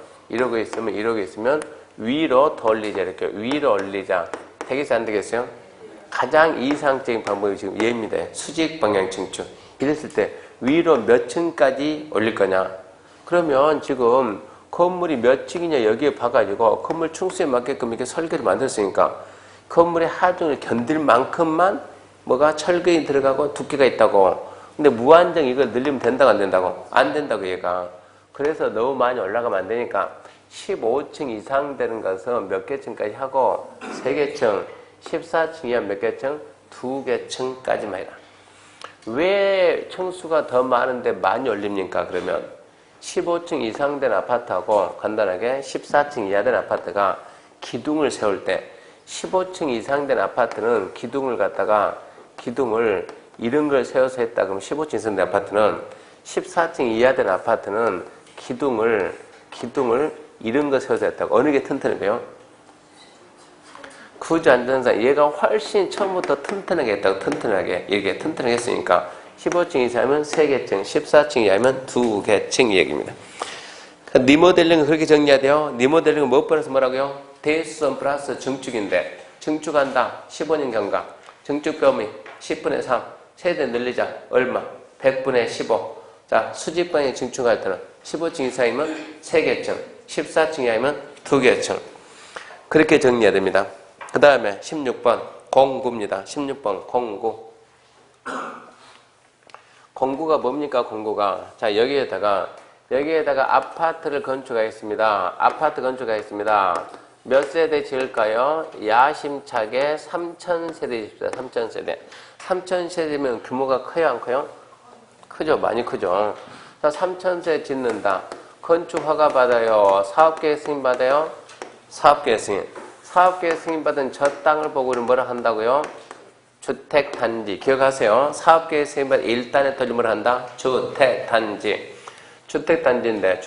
위로 더 올리자. 이렇게 위로 올리자. 되겠어요? 안 되겠어요? 가장 이상적인 방법이 지금 얘입니다. 수직 방향 증축. 이랬을 때 위로 몇 층까지 올릴 거냐? 그러면 지금 건물이 몇 층이냐 여기에 봐가지고 건물 층수에 맞게끔 이렇게 설계를 만들었으니까 건물의 하중을 견딜 만큼만 뭐가 철근이 들어가고 두께가 있다고. 근데 무한정 이걸 늘리면 된다고 안 된다고? 안 된다고 얘가. 그래서 너무 많이 올라가면 안 되니까 15층 이상 되는 것은 몇 개 층까지 하고 3개 층, 14층 이하 몇 개 층? 2개 층까지만 해라. 왜 층수가 더 많은데 많이 올립니까? 그러면 15층 이상 된 아파트하고 간단하게 14층 이하 된 아파트가 기둥을 세울 때 15층 이상 된 아파트는 기둥을 이런 걸 세워서 했다. 그럼 15층 이상 된 아파트는 14층 이하 된 아파트는 기둥을 이런 거 세워서 했다고. 어느 게 튼튼해요? 구조 안전상 얘가 훨씬 처음부터 튼튼하게 했다고. 이렇게 튼튼하게 했으니까 15층 이상이면 3개층, 14층 이하면 2개층 이 얘기입니다. 리모델링은 그렇게 정리해야 돼요. 리모델링은 몇 번에서 뭐라고요? 대수선 플러스 증축인데 증축한다. 15년 경과. 증축 범위 10분의 3. 세대 늘리자. 얼마? 100분의 15. 자, 수직방향 증축할 때는 15층 이상이면 3개층, 14층 이하이면 2개층. 그렇게 정리해야 됩니다. 그 다음에 16번 공구입니다. 16번 공구. 공구가 뭡니까? 공구가. 자, 여기에다가 여기에다가 아파트를 건축하겠습니다. 아파트 건축하겠습니다. 몇 세대 지을까요? 야심차게 3,000세대 짓습니다. 3,000세대. 3,000세대면 규모가 커요, 안 커요? 크죠, 많이 크죠. 자, 3,000세대 짓는다. 건축 허가 받아요. 사업계획 승인 받아요? 사업계획 승인. 사업계획 승인 받은 저 땅을 보고 우리 뭐라 한다고요? 주택단지. 기억하세요. 사업계획 승인 받은 1단에 떨리 뭐라 한다? 주택단지. 주택단지인데,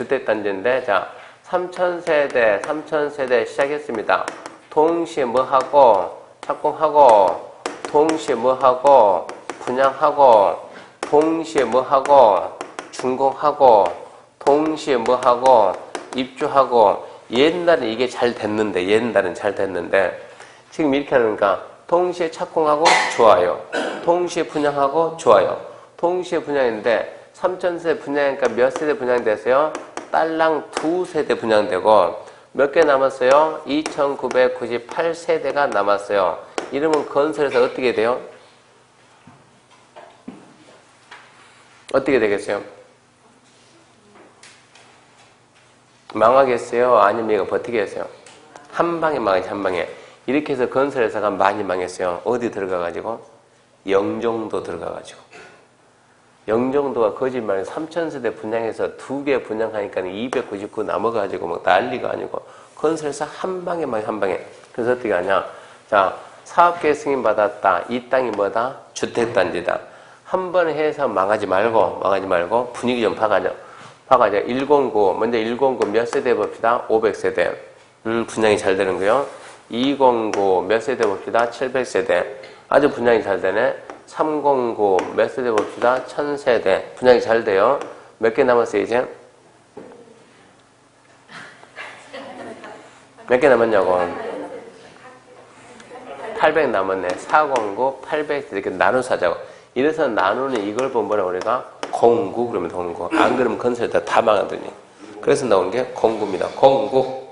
자, 3,000세대 시작했습니다. 동시에 뭐 하고, 착공하고, 동시에 뭐 하고, 분양하고, 동시에 뭐 하고, 준공하고, 동시에 뭐 하고, 입주하고. 옛날에 이게 잘 됐는데, 지금 이렇게 하니까, 동시에 착공하고, 좋아요. 동시에 분양하고, 좋아요. 동시에 분양인데, 3,000세대 분양이니까 몇 세대 분양됐어요? 딸랑 2세대 분양되고 몇 개 남았어요? 2,998세대가 남았어요. 이러면 건설에서 어떻게 돼요? 어떻게 되겠어요? 망하겠어요? 아니면 얘가 버티겠어요? 한 방에 망하지, 한 방에. 이렇게 해서 건설회사가 많이 망했어요. 어디 들어가가지고? 영종도 들어가가지고. 영종도가 거짓말에 3,000세대 분양해서 2개 분양하니까 299 남아가지고 막 난리가 아니고 건설회사 한 방에 막 한 방에. 그래서 어떻게 하냐? 자, 사업계획 승인 받았다. 이 땅이 뭐다? 주택단지다. 한 번에 해서 망하지 말고 분위기 좀 파가자. 109 먼저 109 몇 세대 봅시다. 500세대. 분양이 잘 되는 거요. 209 몇 세대 봅시다. 700세대. 아주 분양이 잘 되네. 309 몇 세대 봅시다. 1000세대. 분양이 잘 돼요. 몇 개 남았어요, 이제? 몇 개 남았냐고. 800 남았네. 409, 800 이렇게 나눠서 하자고. 이래서 나누는 이걸 보면 뭐라 우리가? 공구 그러면 공구. 안 그러면 건설에다 다 망하더니. 그래서 나온 게 공구입니다. 공구.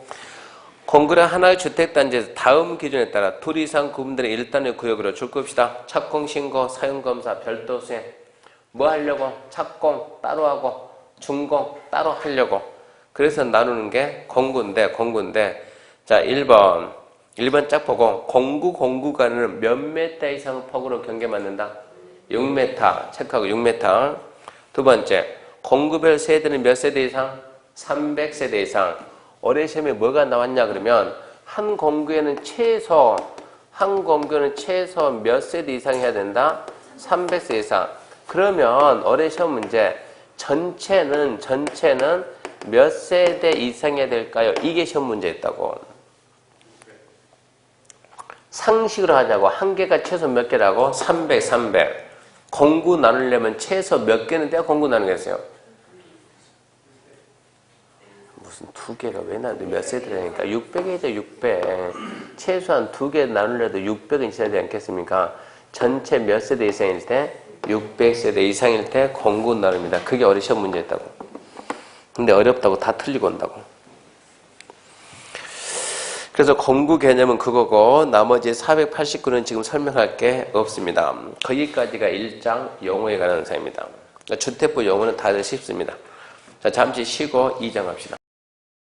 공구는 하나의 주택단지에서 다음 기준에 따라 둘 이상 구분되는 1단의 구역으로 줄 것이다. 착공, 신고, 사용검사, 별도 수행. 뭐 하려고? 착공 따로 하고 준공 따로 하려고. 그래서 나누는 게 공구인데 자 1번 쫙 보고 공구 간에는 몇 메타 이상 폭으로 경계 맞는다? 6m 체크하고 6m. 두 번째 공구별 세대는 몇 세대 이상? 300세대 이상. 올해 시험에 뭐가 나왔냐 그러면 한 공구에는 최소 몇 세대 이상 해야 된다? 300세대 이상. 그러면 올해 시험 문제 전체는 몇 세대 이상 해야 될까요? 이게 시험 문제였다고. 상식으로 하자고. 한 개가 최소 몇 개라고? 300. 공구 나누려면 최소 몇 개는 떼어 공구 나누겠어요? 무슨 두 개가 왜 나누는데 몇 세대라니까? 600이죠, 600. 최소한 두 개 나누려도 600은 있어야 되지 않겠습니까? 전체 몇 세대 이상일 때? 600세대 이상일 때 공구 나눕니다. 그게 어려운 시험 문제였다고. 근데 어렵다고 다 틀리고 온다고. 그래서 공구 개념은 그거고 나머지 489는 지금 설명할 게 없습니다. 거기까지가 1장 용어에 관한 사입니다. 주택부 용어는 다들 쉽습니다. 자, 잠시 쉬고 2장 합시다.